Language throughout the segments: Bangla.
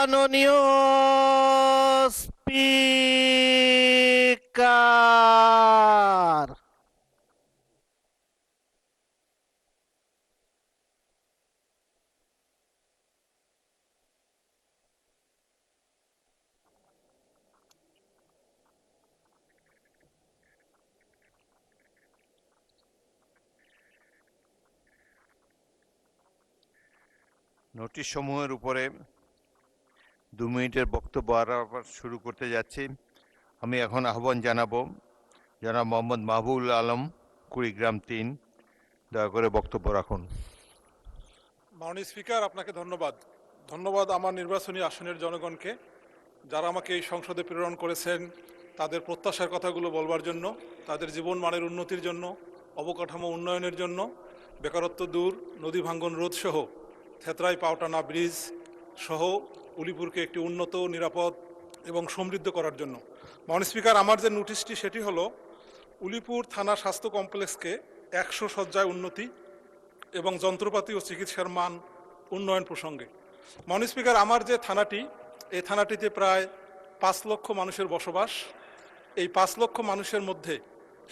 মাননীয় স্পিকার। নোটিশ সমূহের উপরে 2 মিনিটের বক্তব্য আবার শুরু করতে যাচ্ছি। আমি এখন আহ্বান জানাবো জনাব মোহাম্মদ মাহবুবুল আলম, কুড়িগ্রাম 3, দয়া করে বক্তব্য রাখুন। মাননীয় স্পিকার, আপনাকে ধন্যবাদ। ধন্যবাদ আমার নির্বাচনী আসনের জনগণকে, যারা আমাকে এই সংসদে প্রেরণ করেছেন তাদের প্রত্যাশার কথাগুলো বলবার জন্য, তাদের জীবন মানের উন্নতির জন্য, অবকাঠামো উন্নয়নের জন্য, বেকারত্ব দূর, নদী ভাঙ্গন রোধ সহ থেতরাই পাওটানা ব্রিজ সহ উলিপুরকে একটি উন্নত, নিরাপদ এবং সমৃদ্ধ করার জন্য। মাননীয় স্পিকার, আমার যে নোটিশটি সেটি হলো উলিপুর থানা স্বাস্থ্য কমপ্লেক্সকে 100 শয্যায় উন্নতি এবং যন্ত্রপাতি ও চিকিৎসার মান উন্নয়ন প্রসঙ্গে। মাননীয় স্পিকার, আমার যে থানাটি, এই থানাটিতে প্রায় 5 লক্ষ মানুষের বসবাস। এই 5 লক্ষ মানুষের মধ্যে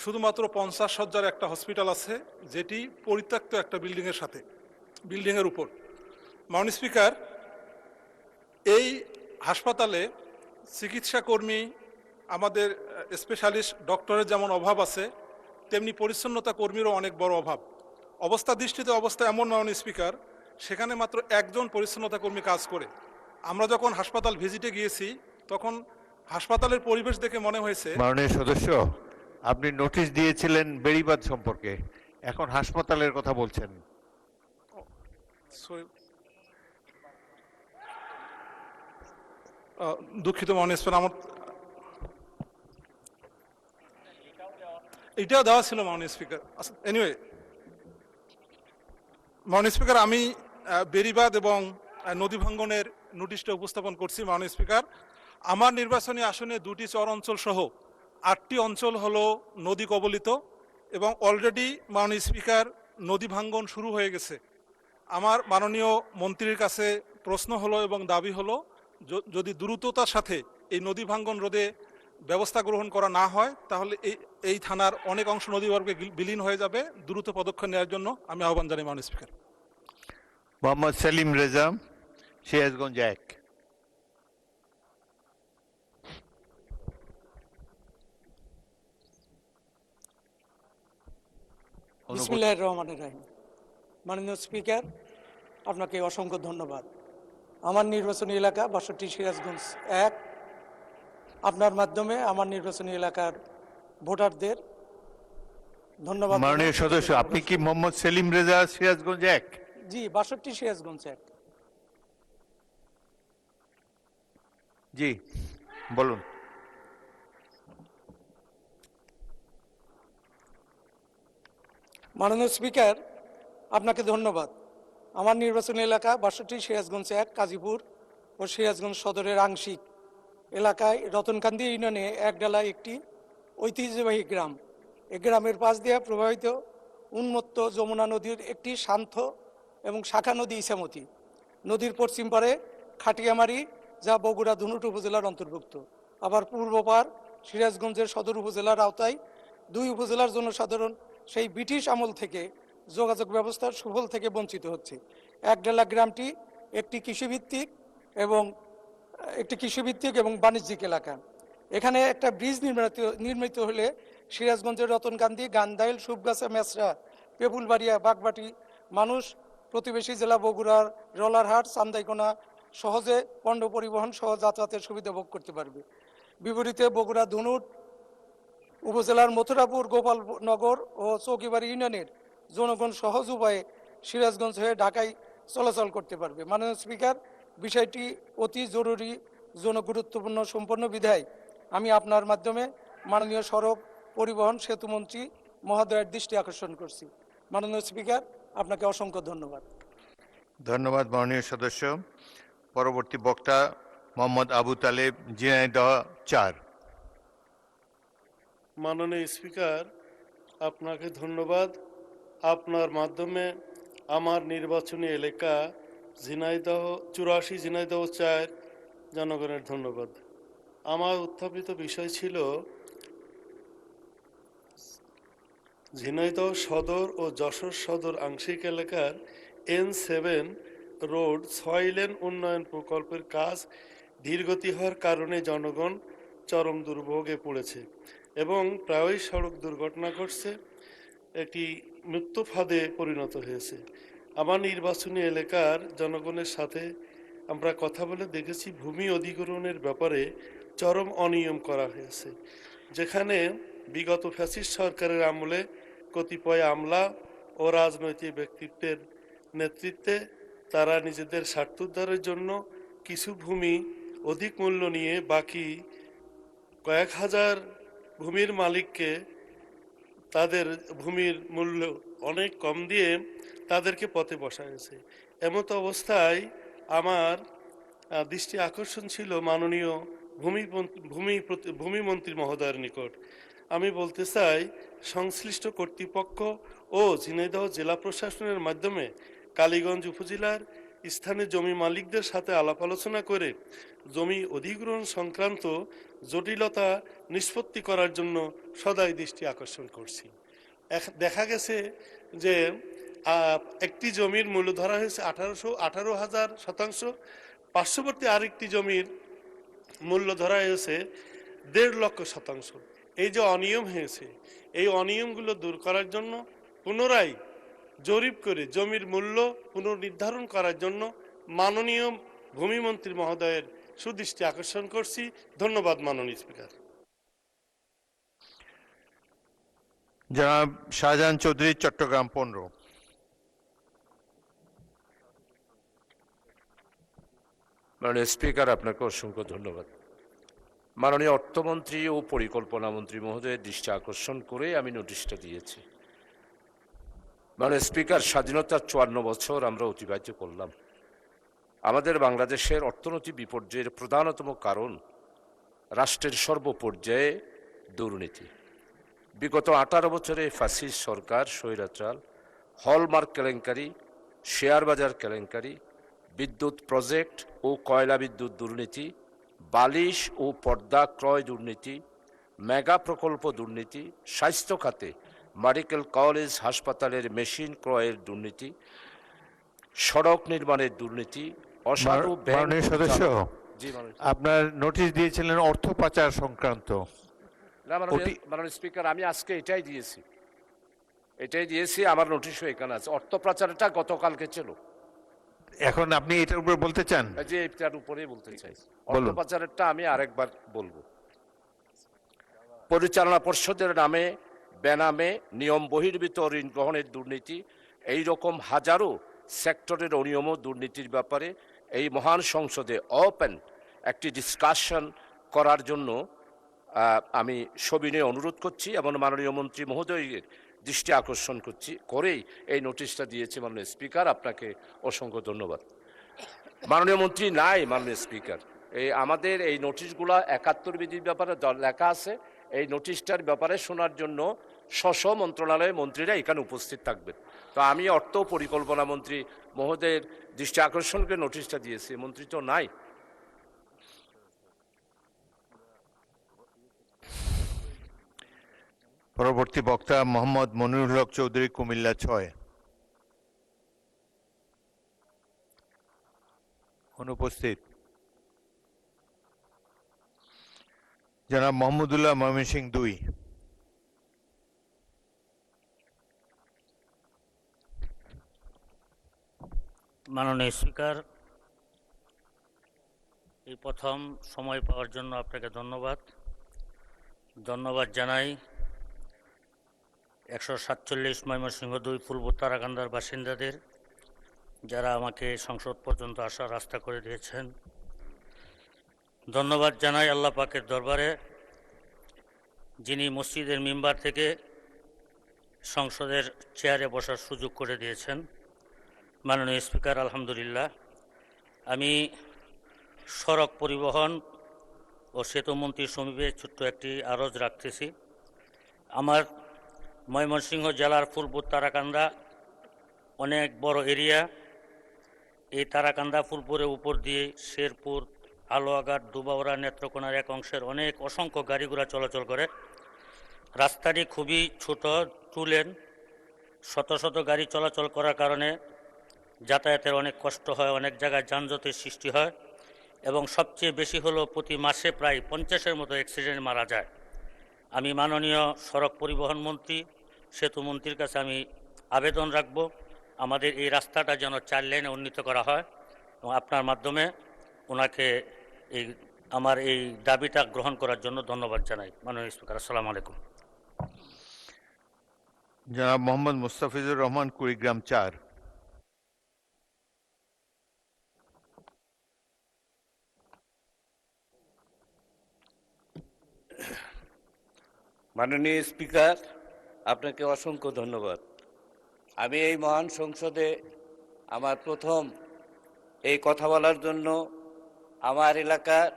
শুধুমাত্র 50 শয্যার একটা হসপিটাল আছে, যেটি পরিত্যক্ত একটা বিল্ডিংয়ের উপর। মাননীয় স্পিকার, এই হাসপাতালে চিকিৎসা কর্মী, আমাদের স্পেশালিস্ট ডক্টরের যেমন অভাব আছে, তেমনি পরিচ্ছন্নতা কর্মীরও অনেক বড় অভাব। অবস্থা এমন, মাননীয় স্পিকার, সেখানে মাত্র একজন পরিচ্ছন্নতা কর্মী কাজ করে। আমরা যখন হাসপাতাল ভিজিটে গিয়েছি তখন হাসপাতালের পরিবেশ দেখে মনে হয়েছে। মাননীয় সদস্য, আপনি নোটিশ দিয়েছিলেন বেড়িবাঁধ সম্পর্কে, এখন হাসপাতালের কথা বলছেন। দুঃখিত মাননীয় স্পিকার, আমার এটাও দেওয়া ছিল মাননীয় স্পিকার। এনিওয়ে, মাননীয় স্পিকার, আমি বেড়িবাঁধ এবং নদী ভাঙ্গনের নোটিশটা উপস্থাপন করছি। মাননীয় স্পিকার, আমার নির্বাচনী আসনে 2টি চর অঞ্চল সহ 8টি অঞ্চল হলো নদী কবলিত এবং অলরেডি মাননীয় স্পিকার নদী ভাঙ্গন শুরু হয়ে গেছে। আমার মাননীয় মন্ত্রীর কাছে প্রশ্ন হলো এবং দাবি হলো, যদি দ্রুততার সাথে এই নদী ভাঙ্গন রোধে ব্যবস্থা গ্রহণ করা না হয় তাহলে এই থানার অনেক অংশ নদীগর্ভে বিলীন হয়ে যাবে। দ্রুত পদক্ষেপ নেওয়ার জন্য আমি আহ্বান জানাই মাননীয় স্পিকার। মোহাম্মদ সেলিম রেজা, সিরাজগঞ্জ 1। বিসমিল্লাহির রহমানির রহিম। মাননীয় স্পিকার, আপনাকে অসংখ্য ধন্যবাদ। আমার নির্বাচনী এলাকা 62 সিরাজগঞ্জ 1, আপনার মাধ্যমে আমার নির্বাচনী এলাকার ভোটারদের ধন্যবাদ। মাননীয় সদস্য, আপনি কি মোহাম্মদ সেলিম রেজা, সিরাজগঞ্জ 1? জি, 62 সিরাজগঞ্জ 1। জি, বলুন। মাননীয় স্পিকার, আপনাকে ধন্যবাদ। আমার নির্বাচনী এলাকা 62 সিরাজগঞ্জ 1 কাজীপুর ও সিরাজগঞ্জ সদরের আংশিক এলাকায় রতনকান্দি ইউনিয়নে একডালা একটি ঐতিহ্যবাহী গ্রাম। এই গ্রামের পাশ দিয়ে প্রবাহিত উন্মত্ত যমুনা নদীর একটি শান্ত এবং শাখা নদী ইছামতি। নদীর পশ্চিম পারে খাটিয়ামারি, যা বগুড়া ধুনুট উপজেলার অন্তর্ভুক্ত। আবার পূর্ব পার সিরাজগঞ্জের সদর উপজেলার আওতায়। 2 উপজেলার জনসাধারণ সেই ব্রিটিশ আমল থেকে যোগাযোগ ব্যবস্থার সুফল থেকে বঞ্চিত হচ্ছে। একডালা গ্রামটি একটি কৃষিভিত্তিক এবং বাণিজ্যিক এলাকা। এখানে একটা ব্রিজ নির্মিত হলে সিরাজগঞ্জের রতনকান্দি, গান্দাইল, সুবগাছা, মেসরা, পেপুলবাড়িয়া, বাগবাটি মানুষ প্রতিবেশী জেলা বগুড়ার রলারহাট, চান্দাইকোনা সহজে পণ্য পরিবহন সহ যাতায়াতের সুবিধা ভোগ করতে পারবে। বিপরীতে বগুড়া ধুনুট উপজেলার মথুরাপুর, গোপালনগর ও চৌকিবাড়ি ইউনিয়নের জনগণ সহজ উপায়ে সিরাজগঞ্জ হয়ে ঢাকায় চলাচল করতে পারবে। মাননীয় স্পিকার, বিষয়টি অতি জরুরি, জনগুরুত্বপূর্ণ সম্পন্ন বিধায় আমি আপনার মাধ্যমে মাননীয় সড়ক পরিবহন সেতুমন্ত্রী মহোদয়ের দৃষ্টি আকর্ষণ করছি। মাননীয় স্পিকার, আপনাকে অসংখ্য ধন্যবাদ। ধন্যবাদ মাননীয় সদস্য। পরবর্তী বক্তা মোহাম্মদ আবু তালেব, ঝিনাইদহ 4। মাননীয় স্পিকার, আপনাকে ধন্যবাদ। আপনার মাধ্যমে আমার নির্বাচনী এলাকা ঝিনাইদহ 84 ঝিনাইদহ 4 জনগণের ধন্যবাদ। আমার উত্থাপিত বিষয় ছিল ঝিনাইদহ সদর ও যশোর সদর আংশিক এলাকার N7 রোড 6 লেন উন্নয়ন প্রকল্পের কাজ ধীরগতি হওয়ার কারণে জনগণ চরম দুর্ভোগে পড়েছে এবং প্রায়ই সড়ক দুর্ঘটনা ঘটছে, একটি মৃত্যু ফাঁদে পরিণত হয়েছে। আমার নির্বাচনী এলাকার জনগণের সাথে আমরা কথা বলে দেখেছি ভূমি অধিগ্রহণের ব্যাপারে চরম অনিয়ম করা হয়েছে, যেখানে বিগত ফ্যাসিস্ট সরকারের আমলে কতিপয় আমলা ও রাজনৈতিক ব্যক্তিত্বের নেতৃত্বে তারা নিজেদের স্বার্থোদ্ধারের জন্য কিছু ভূমি অধিক মূল্য নিয়ে বাকি কয়েক হাজার ভূমির মালিককে তাদের ভূমির মূল্য অনেক কম দিয়ে তাদেরকে পথে বসাইছে। এমত অবস্থায় আমার দৃষ্টি আকর্ষণ ছিল মাননীয় ভূমিমন্ত্রী মহোদয়ের নিকট। আমি বলতে চাই সংশ্লিষ্ট কর্তৃপক্ষ ও ঝিনাইদহ জেলা প্রশাসনের মাধ্যমে কালীগঞ্জ উপজেলার স্থানীয় জমি মালিকদের সাথে আলাপ আলোচনা করে জমি অধিগ্রহণ সংক্রান্ত জটিলতা নিষ্পত্তি করার জন্য সদাই দৃষ্টি আকর্ষণ করছি। দেখা গেছে যে একটি জমির মূল্য ধরা হয়েছে 18,000 শতাংশ, পার্শ্ববর্তী আরেকটি জমির মূল্য ধরা হয়েছে 1.5 লক্ষ শতাংশ। এই যে অনিয়ম হয়েছে, এই অনিয়মগুলো দূর করার জন্য পুনরায় জরিপ করে জমির মূল্য পুনর্নির্ধারণ করার জন্য মাননীয় ভূমিমন্ত্রী মহোদয়ের সুদৃষ্টি আকর্ষণ করছি। ধন্যবাদ মাননীয় স্পিকার। জনাব শাহজাহান চৌধুরী, চট্টগ্রাম 15। মাননীয় স্পিকার, আপনাকে অসংখ্য ধন্যবাদ। মাননীয় অর্থমন্ত্রী ও পরিকল্পনা মন্ত্রী মহোদয়ের দৃষ্টি আকর্ষণ করে আমি নোটিশটা দিয়েছি। মাননীয় স্পিকার, স্বাধীনতার 54 বছর আমরা অতিবাহিত করলাম। আমাদের বাংলাদেশের অর্থনৈতিক বিপর্যয়ের প্রধানতম কারণ রাষ্ট্রের সর্বপর্যায়ে দুর্নীতি। বিগত 18 বছরে ফ্যাসিস্ট সরকার স্বৈরাচার, হলমার্ক কেলেঙ্কারি, শেয়ার বাজার কেলেঙ্কারি, বিদ্যুৎ প্রজেক্ট ও কয়লা বিদ্যুৎ দুর্নীতি, বালিশ ও পর্দা ক্রয় দুর্নীতি, মেগা প্রকল্প দুর্নীতি, স্বাস্থ্য খাতে মেডিকেল কলেজ হাসপাতালের মেশিন ক্রয়ের দুর্নীতি, সড়ক নির্মাণের দুর্নীতি, অসাধু ব্যাংক। মাননীয় সদস্য, জি মাননীয়। আপনার নোটিশ দিয়েছিলেন অর্থ পাচার সংক্রান্ত। না মাননীয় স্পিকার, আমি আজকে এটাই দিয়েছি, আমার নোটিশও এখানে আছে। অর্থ পাচারটা গতকালকে ছিল। এখন আপনি এটার উপর বলতে চান? যে এটার উপরেই বলতে চাই। অর্থ পাচারেরটা আমি আরেকবার বলবো। পরিচালনা পর্ষদের নামে বেনামে নিয়ম বহির্ভূত ঋণ গ্রহণের দুর্নীতি, এই রকম হাজারো সেক্টরের অনিয়ম দুর্নীতির ব্যাপারে এই মহান সংসদে ওপেন একটি ডিসকাশন করার জন্য আমি সবিনয়ে অনুরোধ করছি এবং মাননীয় মন্ত্রী মহোদয়ের দৃষ্টি আকর্ষণ করেই এই নোটিশটা দিয়েছে। মাননীয় স্পিকার, আপনাকে অসংখ্য ধন্যবাদ। মাননীয় মন্ত্রী নাই মাননীয় স্পিকার, আমাদের এই নোটিশগুলো 71 বিধির ব্যাপারে লেখা আছে। এই নোটিশটার ব্যাপারে শোনার জন্য স্ব মন্ত্রণালয়ের মন্ত্রীরা এখানে উপস্থিত থাকবেন। তো আমি অর্থ পরিকল্পনা মন্ত্রী মহোদয়ের দৃষ্টি আকর্ষণ করে নোটিশটা দিয়েছি, মন্ত্রী তো নাই। পরবর্তী বক্তা মোহাম্মদ মনিরুল হক চৌধুরী, কুমিল্লা 6। অনুপস্থিত। জনাব মোহাম্মদুল্লাহ, ময়মনসিংহ 2। মাননীয় স্পিকার, এই প্রথম সময় পাওয়ার জন্য আপনাকে ধন্যবাদ জানাই 147 ময়মনসিংহ 2 পূর্ব তারাকান্দার বাসিন্দাদের, যারা আমাকে সংসদ পর্যন্ত আসার রাস্তা করে দিয়েছেন। ধন্যবাদ জানাই আল্লাহ পাকের দরবারে, যিনি মসজিদের মিম্বার থেকে সংসদের চেয়ারে বসার সুযোগ করে দিয়েছেন। মাননীয় স্পিকার, আলহামদুলিল্লাহ, আমি সড়ক পরিবহন ও সেতু মন্ত্রী সমীপে ছোট্ট একটি আরজ রাখতেছি। আমার ময়মনসিংহ জেলার পূর্ব তারাকান্দা অনেক বড় এরিয়া। এই তারাকান্দা ফুলপুরের উপর দিয়ে শেরপুর, আলোয়াঘাট দুবাউড়া নেত্রকোনার এক অংশের অসংখ্য গাড়ি ঘোড়া চলাচল করে। রাস্তাটি খুবই ছোট, টু লেন, শত শত গাড়ি চলাচল করার কারণে যাতায়াতের অনেক কষ্ট হয়, অনেক জায়গায় যানজটের সৃষ্টি হয় এবং সবচেয়ে বেশি হলো প্রতি মাসে প্রায় 50-এর মতো অ্যাক্সিডেন্ট মারা যায়। আমি মাননীয় সড়ক পরিবহন মন্ত্রী, সেতু মন্ত্রীর কাছে আমি আবেদন রাখব আমাদের এই রাস্তাটা যেন 4 লেনে উন্নীত করা হয় এবং আপনার মাধ্যমে ওনাকে আমার এই দাবিটা গ্রহণ করার জন্য ধন্যবাদ জানাই। মাননীয় স্পিকার, আসসালামু আলাইকুম। জনাব মোহাম্মদ মুস্তাফিজুর রহমান, কুড়িগ্রাম 4। মাননীয় স্পিকার, আপনাকে অসংখ্য ধন্যবাদ। আমি এই মহান সংসদে আমার প্রথম এই কথা বলার জন্য আমার এলাকার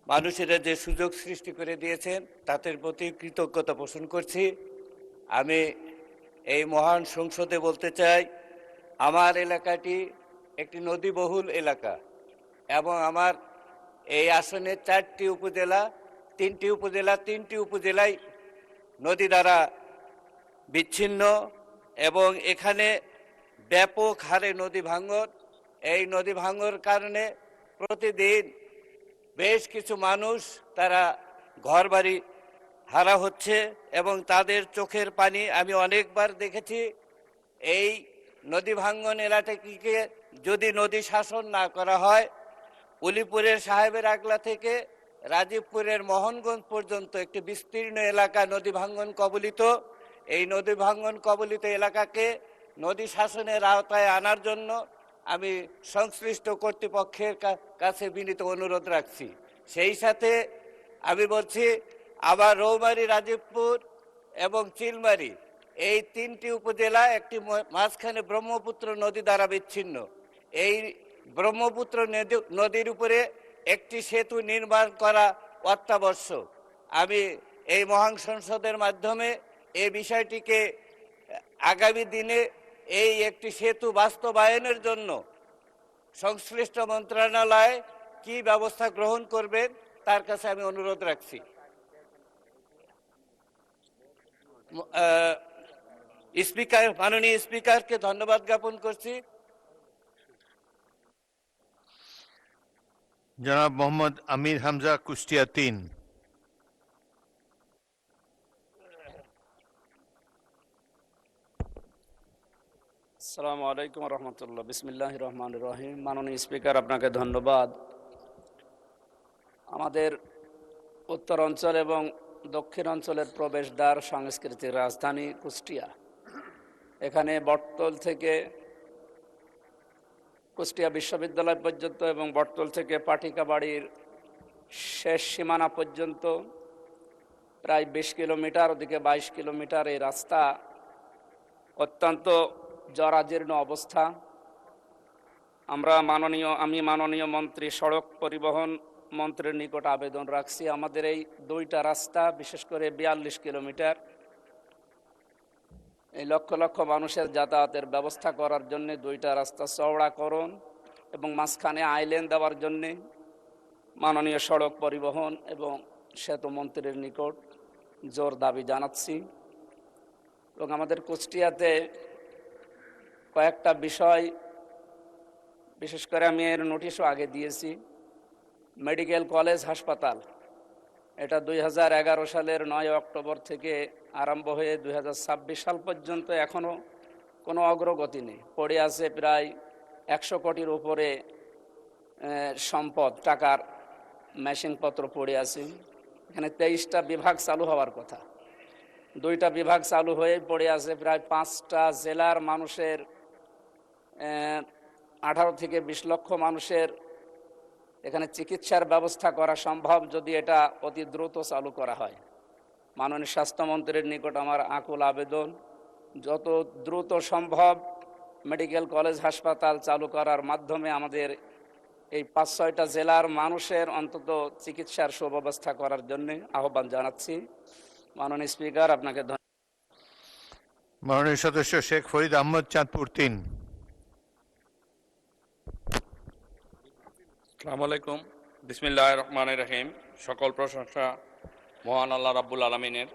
মানুষেরা যে সুযোগ সৃষ্টি করে দিয়েছেন তাদের প্রতি কৃতজ্ঞতা পোষণ করছি। আমি এই মহান সংসদে বলতে চাই, আমার এলাকাটি একটি নদীবহুল এলাকা এবং আমার এই আসনের 4টি উপজেলা, 3টি উপজেলায় নদী দ্বারা বিচ্ছিন্ন এবং এখানে ব্যাপক হারে নদী ভাঙন। এই নদী ভাঙনের কারণে প্রতিদিন বেশ কিছু মানুষ তারা ঘরবাড়ি হারা হচ্ছে এবং তাদের চোখের পানি আমি অনেকবার দেখেছি। এই নদী ভাঙন এলাকাটিকে যদি নদী শাসন না করা হয়, উলিপুরের সাহেবের আগলা থেকে রাজীবপুরের মোহনগঞ্জ পর্যন্ত একটি বিস্তীর্ণ এলাকা নদী ভাঙন কবলিত। এই নদী ভাঙন কবলিত এলাকাকে নদী শাসনের আওতায় আনার জন্য আমি সংশ্লিষ্ট কর্তৃপক্ষের কাছে বিনীত অনুরোধ রাখছি। সেই সাথে আমি বলছি, আবার রৌমারী, রাজীবপুর এবং চিলমারী এই 3টি উপজেলা একটি মাঝখানে ব্রহ্মপুত্র নদী দ্বারা বিচ্ছিন্ন। এই ব্রহ্মপুত্র নদীর উপরে একটি সেতু নির্মাণ করা অত্যাবশ্যক। আমি এই মহান সংসদের মাধ্যমে এই বিষয়টিকে আগামী দিনে এই একটি সেতু বাস্তবায়নের জন্য সংশ্লিষ্ট মন্ত্রণালয় কি ব্যবস্থা গ্রহণ করবেন তার কাছে আমি অনুরোধ রাখছি। স্পিকার, মাননীয় স্পিকারকে ধন্যবাদ জ্ঞাপন করছি। জনাব মোহাম্মদ আমির হামজা, কুষ্টিয়া 3। আসসালামু আলাইকুম রহমতুল্লাহ। বিসমিল্লাহ রহমান রহিম। মাননীয় স্পিকার, আপনাকে ধন্যবাদ। আমাদের উত্তর অঞ্চল এবং দক্ষিণ অঞ্চলের প্রবেশদ্বার সাংস্কৃতিক রাজধানী কুষ্টিয়া। এখানে বটতল থেকে কুষ্টিয়া বিশ্ববিদ্যালয় পর্যন্ত এবং বটতল থেকে পাটিকাবাড়ির শেষ সীমানা পর্যন্ত প্রায় 20 কিলোমিটার, ওদিকে 22 কিলোমিটার এই রাস্তা অত্যন্ত জরাজীর্ণ অবস্থা। আমি মাননীয় মন্ত্রী, সড়ক পরিবহন মন্ত্রীর নিকট আবেদন রাখছি, আমাদের এই 2টা রাস্তা, বিশেষ করে 42 কিলোমিটার, এই লক্ষ লক্ষ মানুষের যাতায়াতের ব্যবস্থা করার জন্য 2টা রাস্তা চওড়াকরণ এবং মাঝখানে আইল্যান্ড দেওয়ার জন্যে মাননীয় সড়ক পরিবহন এবং সেতু মন্ত্রীর নিকট জোর দাবি জানাচ্ছি। এবং আমাদের কুষ্টিয়াতে কয়েকটা বিষয়, বিশেষ করে আমি এর নোটিশও আগে দিয়েছি। মেডিকেল কলেজ হাসপাতাল, এটা 2011 সালের 9 অক্টোবর থেকে আরম্ভ হয়ে 2026 সাল পর্যন্ত এখনও কোনো অগ্রগতি নেই। পড়ে আছে প্রায় 100 কোটির উপরে সম্পদ, টাকার মেশিনপত্র পড়ে আছে। এখানে 23টা বিভাগ চালু হওয়ার কথা, 2টা বিভাগ চালু হয়ে পড়ে আছে। প্রায় 5টা জেলার মানুষের 18 থেকে 20 লক্ষ মানুষের এখানে চিকিৎসার ব্যবস্থা করা সম্ভব যদি এটা অতি দ্রুত চালু করা হয়। মাননীয় স্বাস্থ্যমন্ত্রীর নিকট আমার আকুল আবেদন, যত দ্রুত সম্ভব মেডিকেল কলেজ হাসপাতাল চালু করার মাধ্যমে আমাদের এই 5-6টা জেলার মানুষের অন্তত চিকিৎসার সুব্যবস্থা করার জন্য আহ্বান জানাচ্ছি। মাননীয় স্পিকার, আপনাকে ধন্যবাদ। মাননীয় সদস্য শেখ ফরিদ আহমদ, চাঁদপুর 3। আসসালামু আলাইকুম। বিসমিল্লাহির রহমানির রহিম। সকল প্রশংসা মহান আল্লাহ রাব্বুল আলামিনের।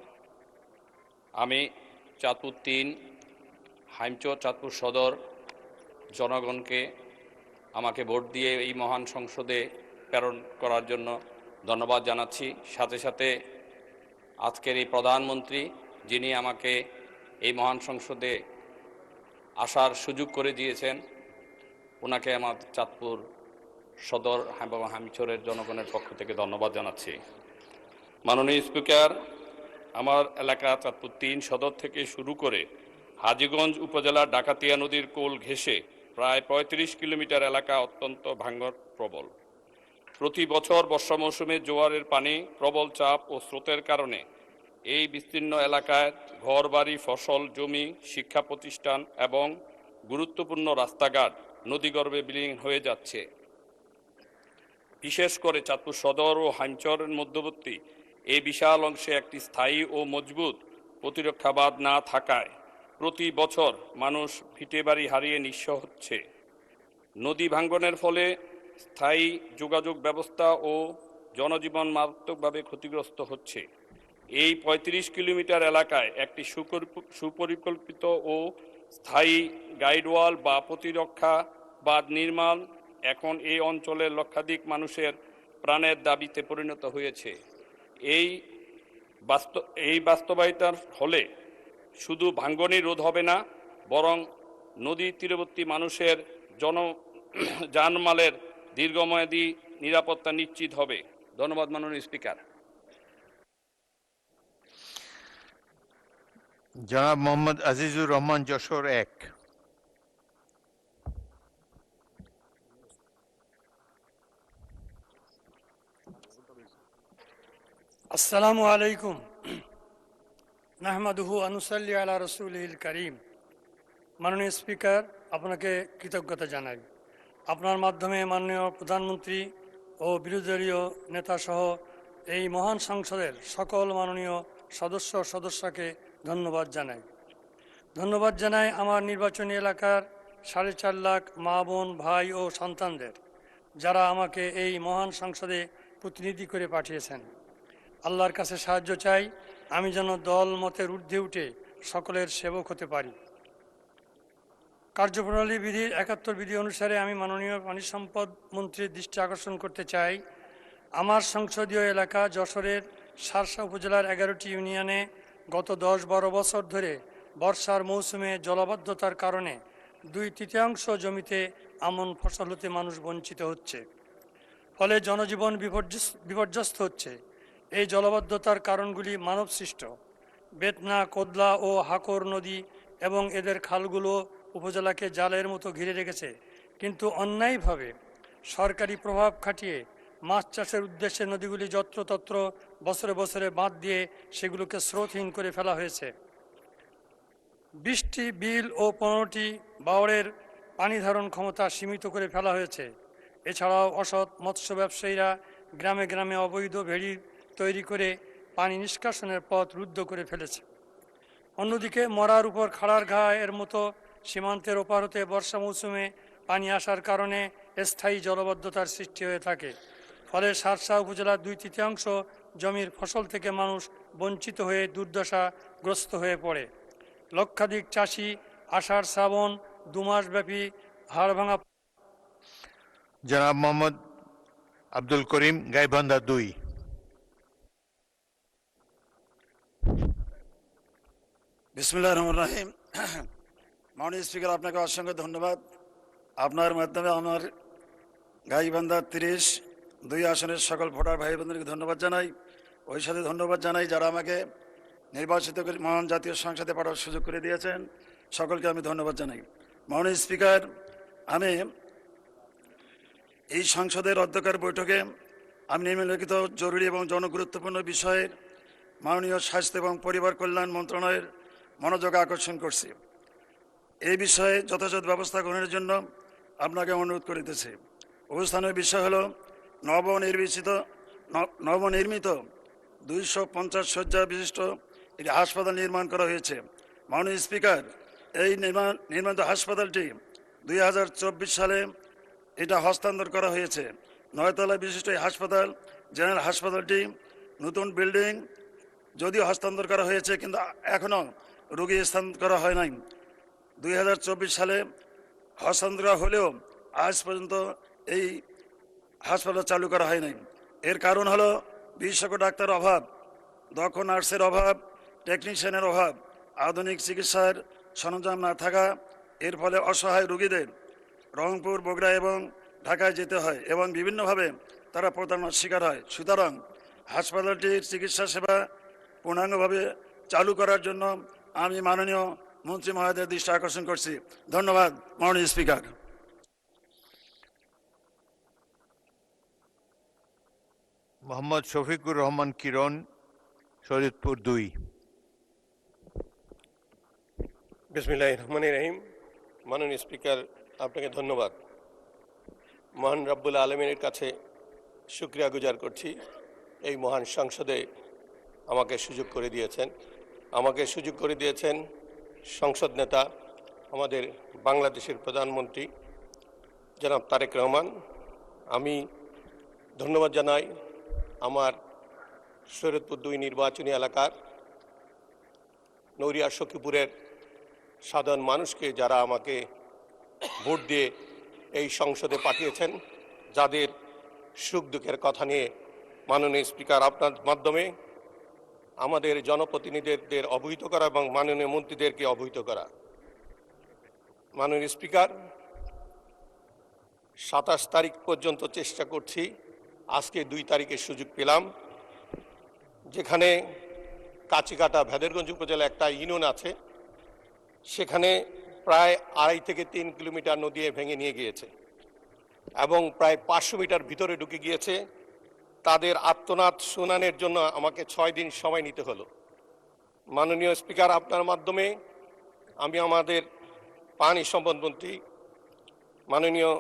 আমি চাঁদপুর 3 হাইমচর চাঁদপুর সদর জনগণকে আমাকে ভোট দিয়ে এই মহান সংসদে প্রেরণ করার জন্য ধন্যবাদ জানাচ্ছি। সাথে সাথে আজকের এই প্রধানমন্ত্রী যিনি আমাকে এই মহান সংসদে আসার সুযোগ করে দিয়েছেন, ওনাকে আমার চাঁদপুর সদর এবং হামিচরের জনগণের পক্ষ থেকে ধন্যবাদ জানাচ্ছি। মাননীয় স্পিকার, আমার এলাকা চাঁদপুর 3 সদর থেকে শুরু করে হাজীগঞ্জ উপজেলার ডাকাতিয়া নদীর কোল ঘেঁষে প্রায় 35 কিলোমিটার এলাকা অত্যন্ত ভাঙন প্রবল। প্রতি বছর বর্ষা মৌসুমে জোয়ারের পানি, প্রবল চাপ ও স্রোতের কারণে এই বিস্তীর্ণ এলাকায় ঘরবাড়ি, ফসল, জমি, শিক্ষা প্রতিষ্ঠান এবং গুরুত্বপূর্ণ রাস্তাঘাট নদীগর্ভে বিলীন হয়ে যাচ্ছে। বিশেষ করে চাঁদপুর সদর ও হাইমচরের মধ্যবর্তী এই বিশাল অংশে একটি স্থায়ী ও মজবুত প্রতিরক্ষা বাঁধ না থাকায় প্রতি বছর মানুষ ভিটেবাড়ি হারিয়ে নিঃস্ব হচ্ছে। নদী ভাঙ্গনের ফলে স্থায়ী যোগাযোগ ব্যবস্থা ও জনজীবন মারাত্মকভাবে ক্ষতিগ্রস্ত হচ্ছে। এই 35 কিলোমিটার এলাকায় একটি সুপরিকল্পিত ও স্থায়ী গাইডওয়াল বা প্রতিরক্ষা বাঁধ নির্মাণ এখন এই অঞ্চলের লক্ষাধিক মানুষের প্রাণের দাবিতে পরিণত হয়েছে। এই বাস্তবায়িতার হলে শুধু ভাঙ্গনই রোধ হবে না, বরং নদী তীরবর্তী মানুষের জানমালের দীর্ঘমেয়াদী নিরাপত্তা নিশ্চিত হবে। ধন্যবাদ মাননীয় স্পিকার। জনাব মোহাম্মদ আজিজুর রহমান, যশোর 1। আসসালামু আলাইকুম। নাহমাদুহু আনুসাল্লি আলা রসুলিল করিম। মাননীয় স্পিকার, আপনাকে কৃতজ্ঞতা জানাই। আপনার মাধ্যমে মাননীয় প্রধানমন্ত্রী ও বিরোধী দলীয় নেতাসহ এই মহান সংসদের সকল মাননীয় সদস্যকে ধন্যবাদ জানাই। ধন্যবাদ জানাই আমার নির্বাচনী এলাকার 4.5 লাখ মা, বোন, ভাই ও সন্তানদের, যারা আমাকে এই মহান সংসদে প্রতিনিধি করে পাঠিয়েছেন। আল্লাহর কাছে সাহায্য চাই আমি যেন দল মতের ঊর্ধ্বে উঠে সকলের সেবক হতে পারি। কার্যপ্রণালী বিধির 71 বিধি অনুসারে আমি মাননীয় পানি সম্পদ মন্ত্রীর দৃষ্টি আকর্ষণ করতে চাই। আমার সংসদীয় এলাকা যশোরের শার্শা উপজেলার 11টি ইউনিয়নে গত 10-12 বছর ধরে বর্ষার মৌসুমে জলাবদ্ধতার কারণে 2/3 জমিতে আমন ফসল হতে মানুষ বঞ্চিত হচ্ছে, ফলে জনজীবন বিপর্যস্ত হচ্ছে। এই জলাবদ্ধতার কারণগুলি মানবসৃষ্ট। বেতনা, কোদলা ও হাকর নদী এবং এদের খালগুলো উপজেলাকে জালের মতো ঘিরে রেখেছে, কিন্তু অন্যায়ভাবে সরকারি প্রভাব খাটিয়ে মাছ চাষের উদ্দেশ্যে নদীগুলি যত্রতত্র বছরে বছরে বাঁধ দিয়ে সেগুলোকে স্রোতহীন করে ফেলা হয়েছে। 20টি বিল ও 15টি বাওড়ের পানি ধারণ ক্ষমতা সীমিত করে ফেলা হয়েছে। এছাড়াও অসৎ মৎস্য ব্যবসায়ীরা গ্রামে গ্রামে অবৈধ ভেড়ি তৈরি করে পানি নিষ্কাশনের পথ রুদ্ধ করে ফেলেছে। অন্যদিকে মরার উপর খাড়ার ঘা এর মতো সীমান্তের ওপার হতে বর্ষা মৌসুমে পানি আসার কারণে স্থায়ী জলাবদ্ধতার সৃষ্টি হয়ে থাকে, ফলে শার্শা উপজেলার 2/3 জমির ফসল থেকে মানুষ বঞ্চিত হয়ে দুর্দশাগ্রস্ত হয়ে পড়ে। লক্ষাধিক চাষি আষাঢ় শ্রাবণ 2 মাসব্যাপী হাড়ভাঙা। জনাব মোহাম্মদ আব্দুল করিম, গাইবান্ধা 2। বিসমিল্লাহির রহমানির রহিম। মাননীয় স্পিকার, আপনাকে অসংখ্য ধন্যবাদ। আপনার মাধ্যমে আমার গাইবান্ধা 30-2 আসনের সকল ভোটার ভাই বোনদেরকে ধন্যবাদ জানাই। ওই সাথে ধন্যবাদ জানাই যারা আমাকে নির্বাচিত করে মহান জাতীয় সংসদে পাঠানোর সুযোগ করে দিয়েছেন, সকলকে আমি ধন্যবাদ জানাই। মাননীয় স্পিকার, আমি এই সংসদের অধ্যক্ষের বৈঠকে আমি নিম্নলিখিত জরুরি এবং জনগুরুত্বপূর্ণ বিষয়ের মাননীয় স্বাস্থ্য এবং পরিবার কল্যাণ মন্ত্রণালয়ের মনোযোগ আকর্ষণ করছি। এই বিষয়ে যথাযথ ব্যবস্থা গ্রহণের জন্য আপনাকে অনুরোধ করিতেছি। অবস্থানের বিষয় হল নবনির্মিত 250 শয্যা বিশিষ্ট একটি হাসপাতাল নির্মাণ করা হয়েছে। মাননীয় স্পিকার, এই নির্মিত হাসপাতালটি 2024 সালে এটা হস্তান্তর করা হয়েছে। 9 তলা বিশিষ্ট এই হাসপাতাল, জেনারেল হাসপাতালটি নতুন বিল্ডিং যদিও হস্তান্তর করা হয়েছে, কিন্তু এখনও রোগী স্থানান্তর করা হয় নাই। 2024 সালে হস্তান্তর করা হলেও আজ পর্যন্ত এই হাসপাতাল চালু করা হয় নাই। এর কারণ হলো বিশেষজ্ঞ ডাক্তার অভাব, দক্ষ নার্সের অভাব, টেকনিশিয়ানের অভাব, আধুনিক চিকিৎসার সরঞ্জাম না থাকা। এর ফলে অসহায় রোগীদের রংপুর, বগুড়া এবং ঢাকায় যেতে হয় এবং বিভিন্নভাবে তারা প্রতারণার শিকার হয়। সুতরাং হাসপাতালটির চিকিৎসা সেবা পূর্ণাঙ্গভাবে চালু করার জন্য আমি মাননীয় মন্ত্রী মহোদয়ের দৃষ্টি আকর্ষণ করছি। ধন্যবাদ মাননীয় স্পিকার। মোহাম্মদ শফিকুর রহমান কিরণ, শরীয়তপুর 2। বিসমিল্লাহির রহমানির রহিম। মাননীয় স্পিকার, আপনাকে ধন্যবাদ। মহান রব্বুল আলমিনের কাছে শুকরিয়া গুজার করছি, এই মহান সংসদে আমাকে সুযোগ করে দিয়েছেন সংসদ নেতা, আমাদের বাংলাদেশের প্রধানমন্ত্রী জনাব তারেক রহমান। আমি ধন্যবাদ জানাই আমার শরীয়তপুর 2 নির্বাচনী এলাকার নৌরিয়া সখীপুরের সাধারণ মানুষকে, যারা আমাকে ভোট দিয়ে এই সংসদে পাঠিয়েছেন, যাদের সুখ দুঃখের কথা নিয়ে মাননীয় স্পিকার আপনার মাধ্যমে আমাদের জনপ্রতিনিধিদের অবহিত করা এবং মাননীয় মন্ত্রীদেরকে অবহিত করা। মাননীয় স্পিকার, 27 তারিখ পর্যন্ত চেষ্টা করছি, আজকে 2 তারিখের সুযোগ পেলাম, যেখানে কাচিকাটা ভেদেরগঞ্জ উপজেলা একটা ইউনিয়ন আছে, সেখানে প্রায় 2.5 থেকে 3 কিলোমিটার নদী ভেঙে নিয়ে গিয়েছে এবং প্রায় 500 মিটার ভিতরে ঢুকে গিয়েছে। তাদের আর্তনাদ শুনানোর জন্য আমাকে 6 দিন সময় নিতে হলো। মাননীয় স্পিকার, আপনার মাধ্যমে আমি আমাদের মাননীয়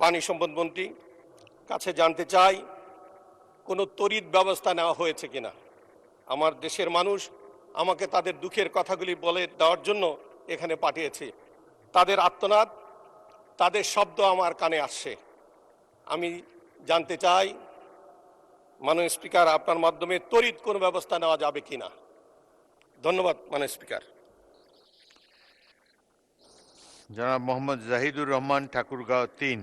পানি সম্পদ মন্ত্রী কাছে জানতে চাই, কোনো তড়িৎ ব্যবস্থা নেওয়া হয়েছে কিনা। আমার দেশের মানুষ আমাকে তাদের দুঃখের কথাগুলি বলে দেওয়ার জন্য এখানে পাঠিয়েছে। তাদের আর্তনাদ, তাদের শব্দ আমার কানে আসছে। আমি জানতে চাই মাননীয় স্পিকার, আপনার মাধ্যমে তড়িৎ কোনো ব্যবস্থা নেওয়া যাবে কিনা। ধন্যবাদ মাননীয় স্পিকার। জনাব মোহাম্মদ জাহিদুর রহমান, ঠাকুরগাঁও 3।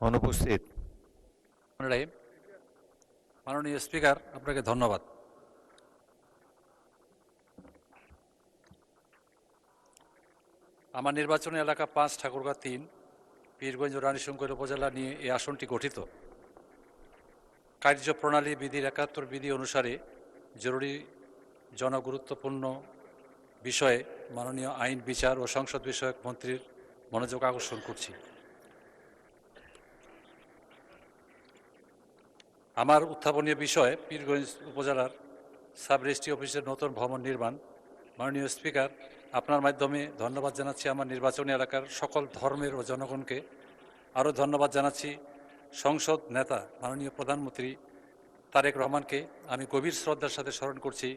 অনুপস্থিত। মাননীয় স্পিকার, আপনাকে ধন্যবাদ। আমার নির্বাচনী এলাকা 5, ঠাকুরগাঁও 3, পীরগঞ্জ ও রানীশঙ্কর উপজেলা নিয়ে এই আসনটি গঠিত। কার্যপ্রণালী বিধির 71 বিধি অনুসারে জরুরি জনগুরুত্বপূর্ণ বিষয়ে মাননীয় আইন, বিচার ও সংসদ বিষয়ক মন্ত্রীর মনোযোগ আকর্ষণ করছি। আমার উত্থাপনীয় বিষয় পীরগঞ্জ উপজেলার সাব রেজিস্ট্রি অফিসের নতুন ভবন নির্মাণ। মাননীয় স্পিকার, আপনার মাধ্যমে ধন্যবাদ জানাচ্ছি আমার নির্বাচনী এলাকার সকল ধর্মের ও জনগণকে। আরও ধন্যবাদ জানাচ্ছি সংসদ নেতা মাননীয় প্রধানমন্ত্রী তারেক রহমানকে। আমি গভীর শ্রদ্ধার সাথে স্মরণ করছি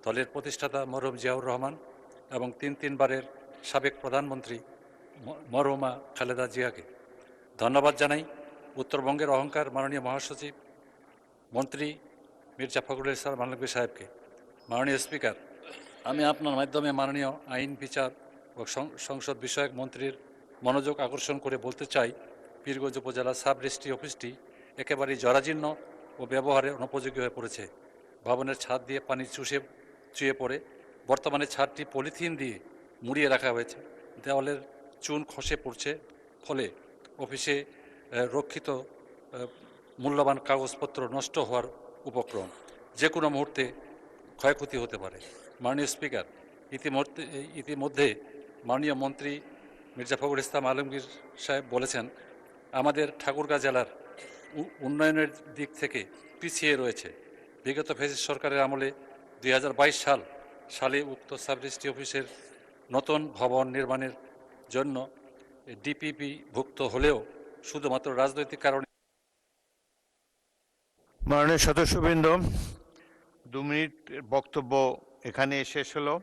দলের প্রতিষ্ঠাতা মরহুম জিয়াউর রহমান এবং 3 বারের সাবেক প্রধানমন্ত্রী মরহুমা খালেদা জিয়াকে। ধন্যবাদ জানাই উত্তরবঙ্গের অহংকার মাননীয় মহাসচিব মন্ত্রী মির্জা ফখরুল ইসলাম আলমগীর সাহেবকে। মাননীয় স্পিকার, আমি আপনার মাধ্যমে মাননীয় আইন, বিচার ও সংসদ বিষয়ক মন্ত্রীর মনোযোগ আকর্ষণ করে বলতে চাই, পীরগঞ্জ উপজেলা সাব রেজিস্ট্রি অফিসটি একেবারেই জরাজীর্ণ ও ব্যবহারে অনুপযোগী হয়ে পড়েছে। ভবনের ছাদ দিয়ে পানি চুয়ে পড়ে। বর্তমানে ছাদটি পলিথিন দিয়ে মুড়িয়ে রাখা হয়েছে। দেওয়ালের চুন খসে পড়ছে, ফলে অফিসে রক্ষিত মূল্যবান কাগজপত্র নষ্ট হওয়ার উপক্রম। যে কোনো মুহূর্তে ক্ষয়ক্ষতি হতে পারে। মাননীয় স্পিকার, ইতিমধ্যে মাননীয় মন্ত্রী মির্জা ফখরুল ইসলাম আলমগীর সাহেব বলেছেন, আমাদের ঠাকুরগাঁও জেলার উন্নয়নের দিক থেকে পিছিয়ে রয়েছে। বিগত ফ্যাসিস্ট সরকারের আমলে 2022 সালে উক্ত সাব রেজিস্ট্রি অফিসের নতুন ভবন নির্মাণের জন্য ডিপিপি ভুক্ত হলেও শুধুমাত্র রাজনৈতিক কারণে। মাননীয় সদস্যবৃন্দ, 2 মিনিট বক্তব্য এখানে শেষ হলো।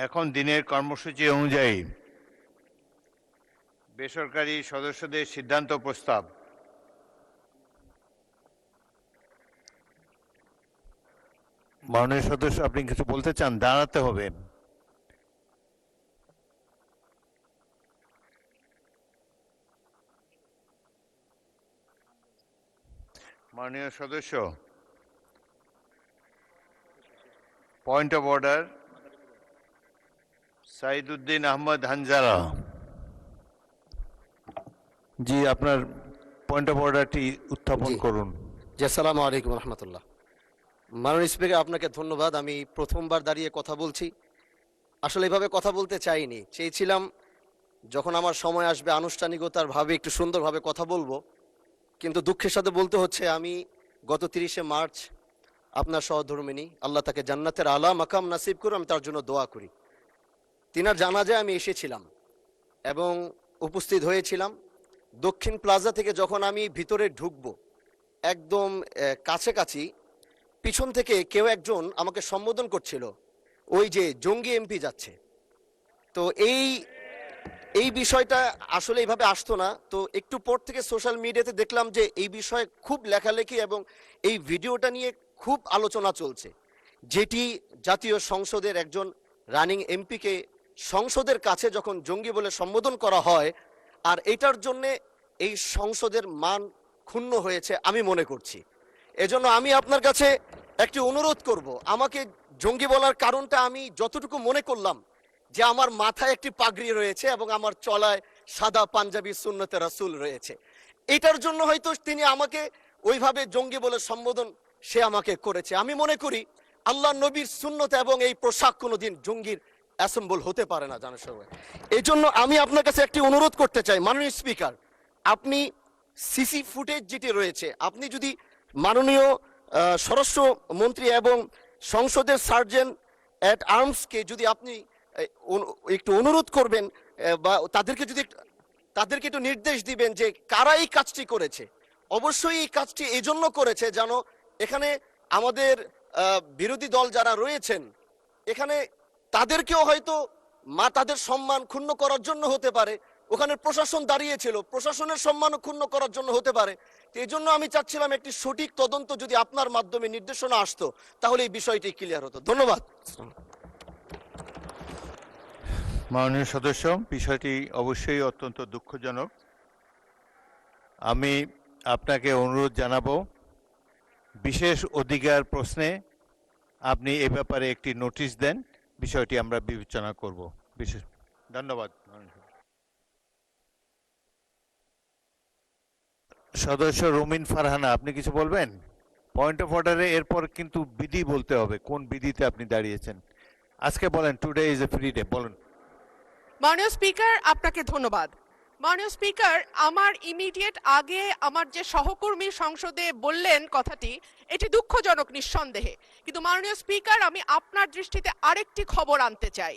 এখন দিনের কর্মসূচি অনুযায়ী বেসরকারি সদস্যদের সিদ্ধান্ত প্রস্তাব। মাননীয় সদস্য, আপনি কিছু বলতে চান? দাঁড়াতে হবে। মাননীয় সদস্য, point of order, Saiduddin Ahmed Hanzala. জি, আপনার পয়েন্ট অফ অর্ডারটি উত্থাপন করুন। জি, আসসালামু আলাইকুম রহমতুল্লাহ। মাননীয় স্পিকার, আপনাকে ধন্যবাদ। আমি প্রথমবার দাঁড়িয়ে কথা বলছি। আসলে এভাবে কথা বলতে চাইনি, চেয়েছিলাম যখন আমার সময় আসবে আনুষ্ঠানিকতার ভাবে একটু সুন্দরভাবে কথা বলবো, কিন্তু দুঃখের সাথে বলতে হচ্ছে আমি গত 30শে মার্চ আপনার সহধর্মিনী, আল্লাহ তাকে জান্নাতের আলা মাকাম নাসিব করুন, আমি তার জন্য দোয়া করি। তিনার জানাজায় আমি এসেছিলাম এবং উপস্থিত হয়েছিলাম। দক্ষিণ প্লাজা থেকে যখন আমি ভিতরে ঢুকবো, একদম কাছাকাছি পিছন থেকে কেউ একজন আমাকে সম্বোধন করছিল, ওই যে জঙ্গি এমপি যাচ্ছে। তো এই বিষয়টা আসলে এইভাবে আসতো না। তো একটু পর থেকে সোশ্যাল মিডিয়াতে দেখলাম যে এই বিষয়ে খুব লেখালেখি এবং এই ভিডিওটা নিয়ে খুব আলোচনা চলছে, যেটি জাতীয় সংসদের একজন রানিং এমপিকে সংসদের কাছে যখন জঙ্গি বলে সম্বোধন করা হয়, আর এটার জন্যে এই সংসদের মান ক্ষুণ্ণ হয়েছে আমি মনে করছি। এজন্য আমি আপনার কাছে একটি অনুরোধ করব, আমাকে জঙ্গি বলার কারণটা আমি যতটুকু মনে করলাম যে আমার মাথায় একটি পাগড়ি রয়েছে এবং আমার চলায় সাদা পাঞ্জাবি সুন্নতে রাসূল রয়েছে, এটার জন্য হয়তো তিনি আমাকে ওইভাবে জঙ্গি বলে সম্বোধন সে আমাকে করেছে। আমি মনে করি আল্লাহ নবীর সুন্নত এবং এই পোশাক কোনোদিন জঙ্গির অ্যাসেম্বল হতে পারে না জানার সময়। এই জন্য আমি আপনার কাছে একটি অনুরোধ করতে চাই, মাননীয় স্পিকার, আপনি সিসি ফুটেজ যেটি রয়েছে, আপনি যদি মাননীয় স্বরাষ্ট্র মন্ত্রী এবং সংসদের সার্জেন্ট অ্যাট আর্মসকে যদি আপনি একটু অনুরোধ করবেন বা তাদেরকে একটু নির্দেশ দিবেন যে কারা এই কাজটি করেছে। অবশ্যই এই কাজটি এই জন্য করেছে যেন এখানে আমাদের বিরোধী দল যারা রয়েছেন এখানে তাদেরকেও হয়তো তাদের সম্মান ক্ষুণ্ণ করার জন্য হতে পারে, ওখানে প্রশাসন দাঁড়িয়েছিল, প্রশাসনের সম্মানও ক্ষুণ্ণ করার জন্য হতে পারে। এই জন্য আমি চাচ্ছিলাম একটি সঠিক তদন্ত যদি আপনার মাধ্যমে নির্দেশনা আসতো তাহলে এই বিষয়টি ক্লিয়ার হতো। ধন্যবাদ। মাননীয় সদস্য, বিষয়টি অবশ্যই অত্যন্ত দুঃখজনক। আমি আপনাকে অনুরোধ জানাবো, বিশেষ অধিকার প্রশ্নে আপনি এ ব্যাপারে একটি নোটিশ দেন, বিষয়টি আমরা বিবেচনা করব। বিশেষ ধন্যবাদ। সদস্য রুমিন ফারহানা, আপনি কিছু বলবেন? পয়েন্ট অফ অর্ডারে এরপর কিন্তু বিধি বলতে হবে, কোন বিধিতে আপনি দাঁড়িয়েছেন আজকে বলেন। Today is a free day, বলুন। মাননীয় স্পিকার, আপনাকে ধন্যবাদ। মাননীয় স্পিকার, আমার ইমিডিয়েট আগে আমার যে সহকর্মী সংসদে বললেন কথাটি, এটি দুঃখজনক নিঃসন্দেহে, কিন্তু মাননীয় স্পিকার আমি আপনার দৃষ্টিতে আরেকটি খবর আনতে চাই।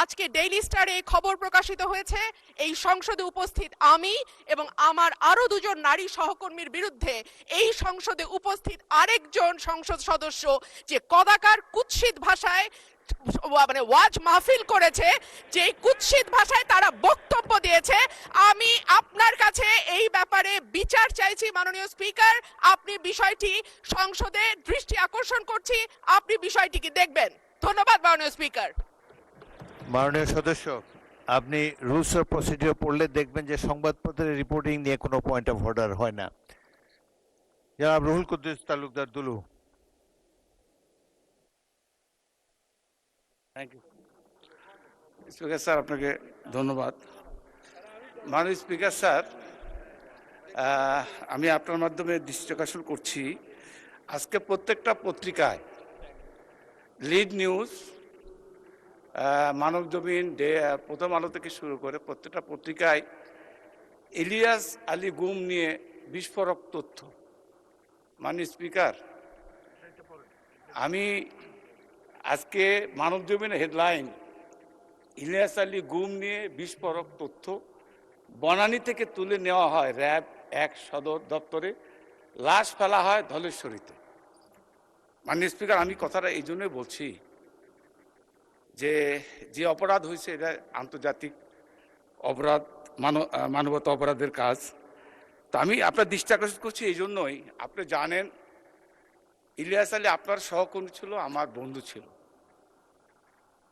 আজকে ডেইলি স্টারে এই খবর প্রকাশিত হয়েছে, এই সংসদে উপস্থিত আমি এবং আমার আরো দুজন নারী সহকর্মীর বিরুদ্ধে এই সংসদে উপস্থিত আরেকজন সংসদ সদস্য যে কদাকার কুৎসিত ভাষায় মানে ওয়াজ মাহফিল করেছে, যে কুৎসিত ভাষায় তারা বক্তব্য দিয়েছে, আমি আপনার কাছে এই ব্যাপারে বিচার চাইছি। মাননীয় স্পিকার, আপনি বিষয়টি সংসদে দৃষ্টি আকর্ষণ করছি, আপনি বিষয়টিকে দেখবেন। ধন্যবাদ মাননীয় স্পিকার। মাননীয় সদস্য, আপনি রুলস অফ প্রসিডিওর পড়লে দেখবেন যে সংবাদপত্রের রিপোর্টিং নিয়ে কোনো পয়েন্ট অফ অর্ডার হয় না। জনাব Ruhul Quddus Talukdar Dulu. Thank you speaker sir, আপনাকে ধন্যবাদ। মাননীয় স্পিকার স্যার, আমি আপনার মাধ্যমে দৃষ্টি আকর্ষণ করছি, আজকে প্রত্যেকটা পত্রিকায় লিড নিউজ, মানবজমিন, প্রথম আলো থেকে শুরু করে প্রত্যেকটা পত্রিকায় ইলিয়াস আলী গুম নিয়ে বিস্ফোরক তথ্য। মাননীয় স্পিকার, আমি আজকে মানবজমিনের হেডলাইন, ইলিয়াস আলী গুম নিয়ে বিস্ফোরক তথ্য, বনানী থেকে তুলে নেওয়া হয় র্যাব 1 সদর দপ্তরে, লাশ ফেলা হয় ধলেশ্বরীতে। মাননীয় স্পিকার, আমি কথাটা এই জন্যই বলছি, যে যে অপরাধ হয়েছে এটা আন্তর্জাতিক অপরাধ, মানবতা অপরাধের কাজ। তো আমি আপনার দৃষ্টি আকর্ষণ করছি এই জন্যই, আপনি জানেন ইলিয়াস আলী আপনার সহকর্মী ছিল, আমার বন্ধু ছিল,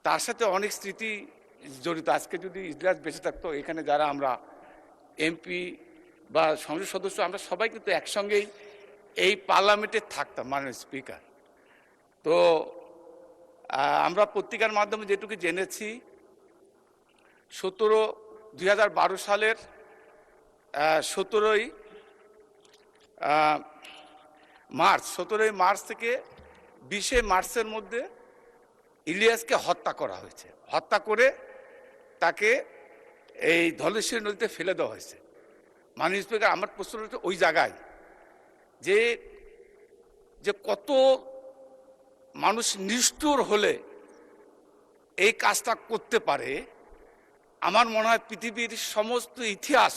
তার সাথে অনেক স্মৃতি জড়িত। আজকে যদি ইলিয়াস বেঁচে থাকতো, এখানে যারা আমরা এমপি বা সংসদ সদস্য আমরা সবাই কিন্তু একসঙ্গেই এই পার্লামেন্টে থাকতাম, মাননীয় স্পিকার। তো আমরা পত্রিকার মাধ্যমে যেটুকু জেনেছি 2012 সালের 17ই মার্চ থেকে 20 মার্চের মধ্যে ইলিয়াসকে হত্যা করা হয়েছে। হত্যা করে তাকে এই ধলেশ্বরী নদীতে ফেলে দেওয়া হয়েছে। মাননীয় স্পিকার, আমার প্রশ্ন হচ্ছে ওই জায়গায় যে যে কত মানুষ নিষ্ঠুর হলে এই কাজটা করতে পারে, আমার মনে হয় পৃথিবীর সমস্ত ইতিহাস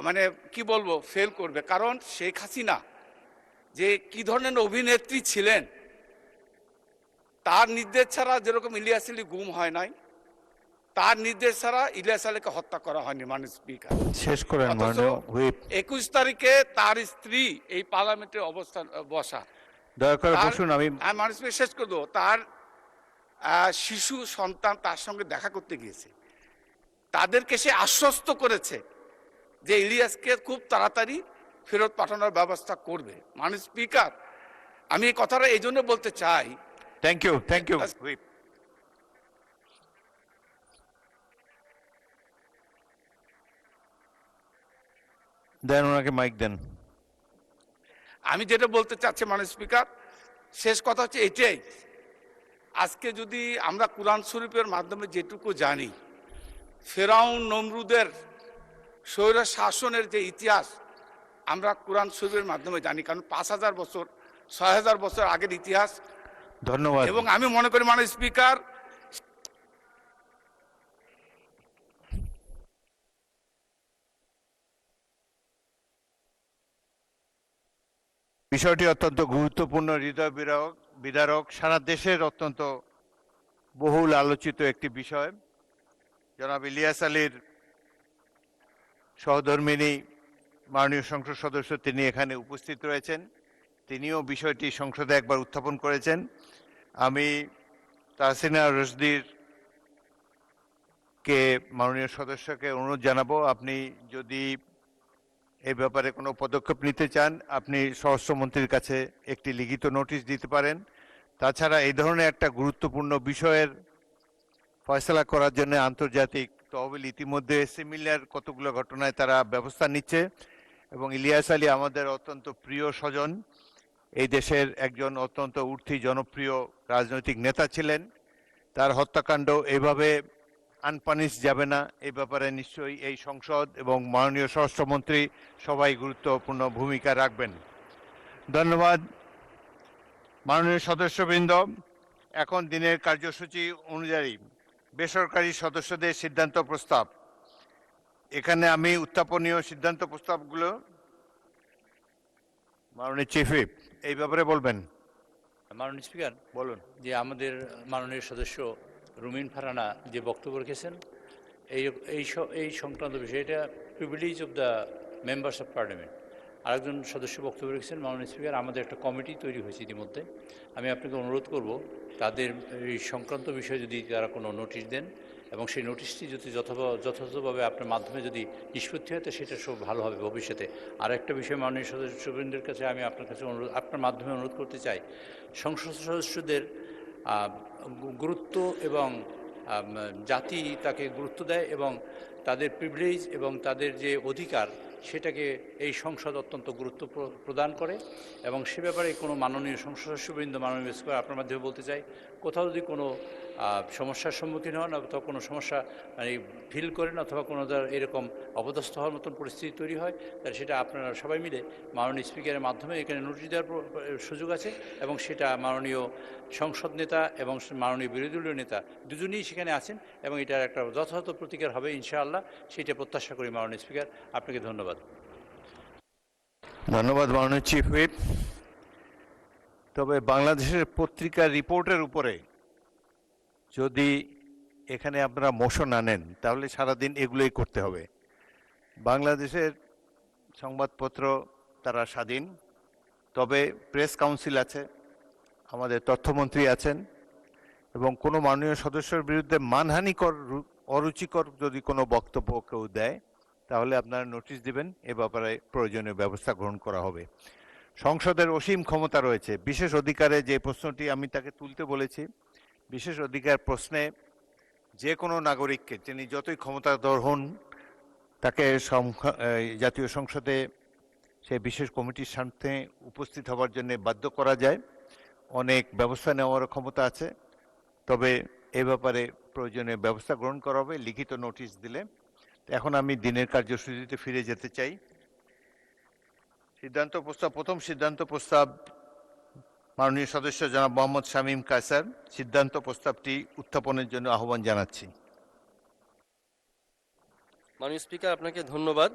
মানে কি বলবো ফেল করবে। কারণ শেখ হাসিনা যে কি ধরনের অভিনেত্রী ছিলেন, তার নির্দেশ ছাড়া যেরকম ইলিয়াস আলী গুম হয় নাই, তার নির্দেশ ছাড়া ইলিয়াস আলীকে হত্যা করা হয়নি। মাননীয় স্পিকার, শেষ করেন মাননীয় হুইপ। 21 তারিখে তার স্ত্রী এই পার্লামেন্টে অবস্থান বসা, দয়া করে বসুন। আমি মাননীয় স্পিকার শেষ করে দেবো। তার শিশু সন্তান তার সঙ্গে দেখা করতে গিয়েছে, তাদেরকে সে আশ্বস্ত করেছে যে ইলিয়াসকে খুব তাড়াতাড়ি ফেরত পাঠানোর ব্যবস্থা করবে। মাননীয় স্পিকার, আমি এই কথাটা এই জন্য বলতে চাই। Thank you whip. দেন ওনাকে মাইক দেন। আমি যেটা বলতে চাচ্ছি মাননীয় স্পিকার, শেষ কথা হচ্ছে এটাই, আজকে যদি আমরা কুরআন শরীফের মাধ্যমে যেটুকু জানি, ফেরাউন নমরুদের স্বৈর শাসনের যে ইতিহাস আমরা কুরআন শরীফের মাধ্যমে জানি, কারণ 5000 বছর 6000 বছর আগের ইতিহাস। ধন্যবাদ। এবং আমি মনে করি মাননীয় স্পিকার, বিষয়টি অত্যন্ত গুরুত্বপূর্ণ, হৃদয় বিদারক, সারা দেশের অত্যন্ত বহুল আলোচিত একটি বিষয়। জনাব ইলিয়াস আলীর সহধর্মিণী মাননীয় সংসদ সদস্য তিনি এখানে উপস্থিত রয়েছেন, তিনিও বিষয়টি সংসদে একবার উত্থাপন করেছেন। আমি তাহসিনা রশদির কে মাননীয় সদস্যকে অনুরোধ জানাবো, আপনি যদি এই ব্যাপারে কোনো পদক্ষেপ নিতে চান আপনি স্বরাষ্ট্রমন্ত্রীর কাছে একটি লিখিত নোটিশ দিতে পারেন। তাছাড়া এই ধরনের একটা গুরুত্বপূর্ণ বিষয়ের ফয়সলা করার জন্য আন্তর্জাতিক তহবিল ইতিমধ্যে সিমিলার কতগুলো ঘটনায় তারা ব্যবস্থা নিচ্ছে, এবং ইলিয়াস আলী আমাদের অত্যন্ত প্রিয় স্বজন, এই দেশের একজন অত্যন্ত উঠতি জনপ্রিয় রাজনৈতিক নেতা ছিলেন। তার হত্যাকাণ্ড এইভাবে আনপানিশ যাবে না, এই ব্যাপারে নিশ্চয়ই এই সংসদ এবং মাননীয় স্বরাষ্ট্রমন্ত্রী সবাই গুরুত্বপূর্ণ ভূমিকা রাখবেন। ধন্যবাদ মাননীয় সদস্যবৃন্দ। এখন দিনের কার্যসূচি অনুযায়ী বেসরকারি সদস্যদের সিদ্ধান্ত প্রস্তাব, এখানে আমি উত্থাপনীয় সিদ্ধান্ত প্রস্তাবগুলো মাননীয় চিফ হুইপ এই ব্যাপারে বলবেন। মাননীয় স্পিকার, বলুন। যে আমাদের মাননীয় সদস্য রুমিন ফারানা যে বক্তব্য রেখেছেন এই সংক্রান্ত বিষয়, এটা privilege of the members of parliament. আরেকজন সদস্য বক্তব্য রেখেছেন। মাননীয় স্পিকার, আমাদের একটা কমিটি তৈরি হয়েছে ইতিমধ্যে, আমি আপনাকে অনুরোধ করব তাদের এই সংক্রান্ত বিষয়ে যদি তারা কোনো নোটিশ দেন এবং সেই নোটিশটি যদি যথাযথভাবে আপনার মাধ্যমে যদি নিষ্পত্তি হয় তো সেটা সব ভালো হবে ভবিষ্যতে। আর একটা বিষয় মাননীয় সদস্যবৃন্দের কাছে আমি আপনার কাছে আপনার মাধ্যমে অনুরোধ করতে চাই, সংসদ সদস্যদের গুরুত্ব এবং জাতি তাকে গুরুত্ব দেয় এবং তাদের প্রিভিলেজ এবং তাদের যে অধিকার সেটাকে এই সংসদ অত্যন্ত গুরুত্ব প্রদান করে, এবং সে ব্যাপারে কোনো মাননীয় সংসদ সদস্যবৃন্দ, মাননীয় স্পিকার, আপনার মাধ্যমে বলতে চাই, কোথাও যদি কোনো সমস্যার সম্মুখীন হন অথবা কোনো সমস্যা ফিল করেন অথবা কোনো এরকম অপদস্থ হওয়ার মতন পরিস্থিতি তৈরি হয়, তাহলে সেটা আপনারা সবাই মিলে মাননীয় স্পিকারের মাধ্যমে এখানে নোটিশ দেওয়ার সুযোগ আছে, এবং সেটা মাননীয় সংসদ নেতা এবং মাননীয় বিরোধী দলীয় নেতা দুজনেই সেখানে আছেন, এবং এটার একটা যথাযথ প্রতিকার হবে ইনশাআল্লাহ, সেটা প্রত্যাশা করি। মাননীয় স্পিকার, আপনাকে ধন্যবাদ। ধন্যবাদ মাননীয় চিফ হুইপ। তবে বাংলাদেশের পত্রিকার রিপোর্টের উপরে যদি এখানে আপনারা মোশন আনেন তাহলে সারাদিন এগুলোই করতে হবে। বাংলাদেশের সংবাদপত্র তারা স্বাধীন, তবে প্রেস কাউন্সিল আছে, আমাদের তথ্যমন্ত্রী আছেন, এবং কোনো মাননীয় সদস্যের বিরুদ্ধে মানহানিকর অরুচিকর যদি কোনো বক্তব্য কেউ দেয় তাহলে আপনারা নোটিশ দিবেন, এ ব্যাপারে প্রয়োজনীয় ব্যবস্থা গ্রহণ করা হবে। সংসদের অসীম ক্ষমতা রয়েছে। বিশেষ অধিকারে যে প্রশ্নটি আমি তাকে তুলতে বলেছি, বিশেষ অধিকার প্রশ্নে যে কোনো নাগরিককে তিনি যতই ক্ষমতাধর হন তাকে জাতীয় সংসদে সেই বিশেষ কমিটির সামনে উপস্থিত হওয়ার জন্য বাধ্য করা যায়। অনেক ব্যবস্থা নেওয়ার ক্ষমতা আছে, তবে এ ব্যাপারে প্রয়োজনীয় ব্যবস্থা গ্রহণ করা হবে লিখিত নোটিশ দিলে। এখন আমি দিনের কার্যসূচিতে ফিরে যেতে চাই। সিদ্ধান্ত প্রস্তাব, প্রথম সিদ্ধান্ত প্রস্তাব মাননীয় সদস্য জনাব মোহাম্মদ শামীম কায়সার। সিদ্ধান্ত প্রস্তাবটি উত্থাপনের জন্য আহ্বান জানাচ্ছি। মাননীয় স্পিকার, আপনাকে ধন্যবাদ।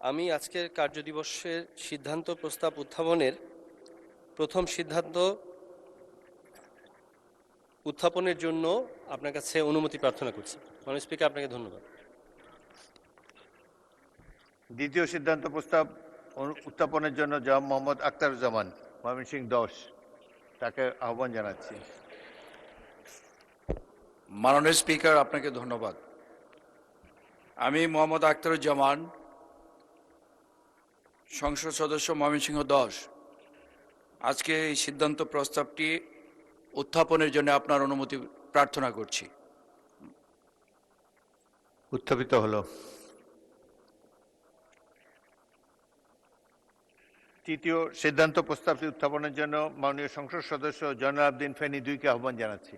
আমি আজকের কার্যদিবসের সিদ্ধান্ত প্রস্তাব উত্থাপনের প্রথম সিদ্ধান্ত উত্থাপনের জন্য আপনার কাছে অনুমতি প্রার্থনা করছি। মাননীয় স্পিকার, আপনাকে ধন্যবাদ। দ্বিতীয় সিদ্ধান্ত প্রস্তাব উত্থাপনের জন্য জনাব মোহাম্মদ আখতারুজ্জামান, ময়মনসিংহ 10, তাকে আহ্বান জানাচ্ছি। মাননীয় স্পিকার, আপনাকে ধন্যবাদ। আমি মোহাম্মদ আখতারুজ্জামান, সংসদ সদস্য ময়মনসিংহ 10, আজকে এই সিদ্ধান্ত প্রস্তাবটি উত্থাপনের জন্য আপনার অনুমতি প্রার্থনা করছি। উত্থাপিত হলো। তৃতীয় সিদ্ধান্ত প্রস্তাবটি উত্থাপনের জন্য মাননীয় সংসদ সদস্য জয়নুল আবেদিন ফেনী 2-কে আহ্বান জানাচ্ছি।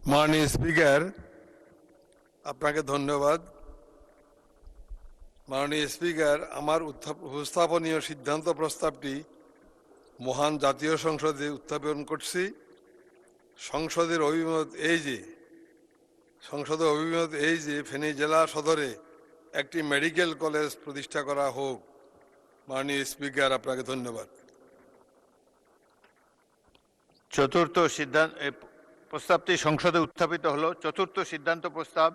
মাননীয় স্পিকার, আপনাকে ধন্যবাদ। মাননীয় স্পিকার, আমার উপস্থাপনীয় সিদ্ধান্ত প্রস্তাবটি মহান জাতীয় সংসদে উত্থাপন করছি। সংসদের অভিমত এই যে ফেনী জেলা সদরে একটি মেডিকেল কলেজ প্রতিষ্ঠা করা হোক। মাননীয় স্পিকার, আপনাকে ধন্যবাদ। চতুর্থ সিদ্ধান্ত প্রস্তাবটি সংসদে উত্থাপিত হলো। চতুর্থ সিদ্ধান্ত প্রস্তাব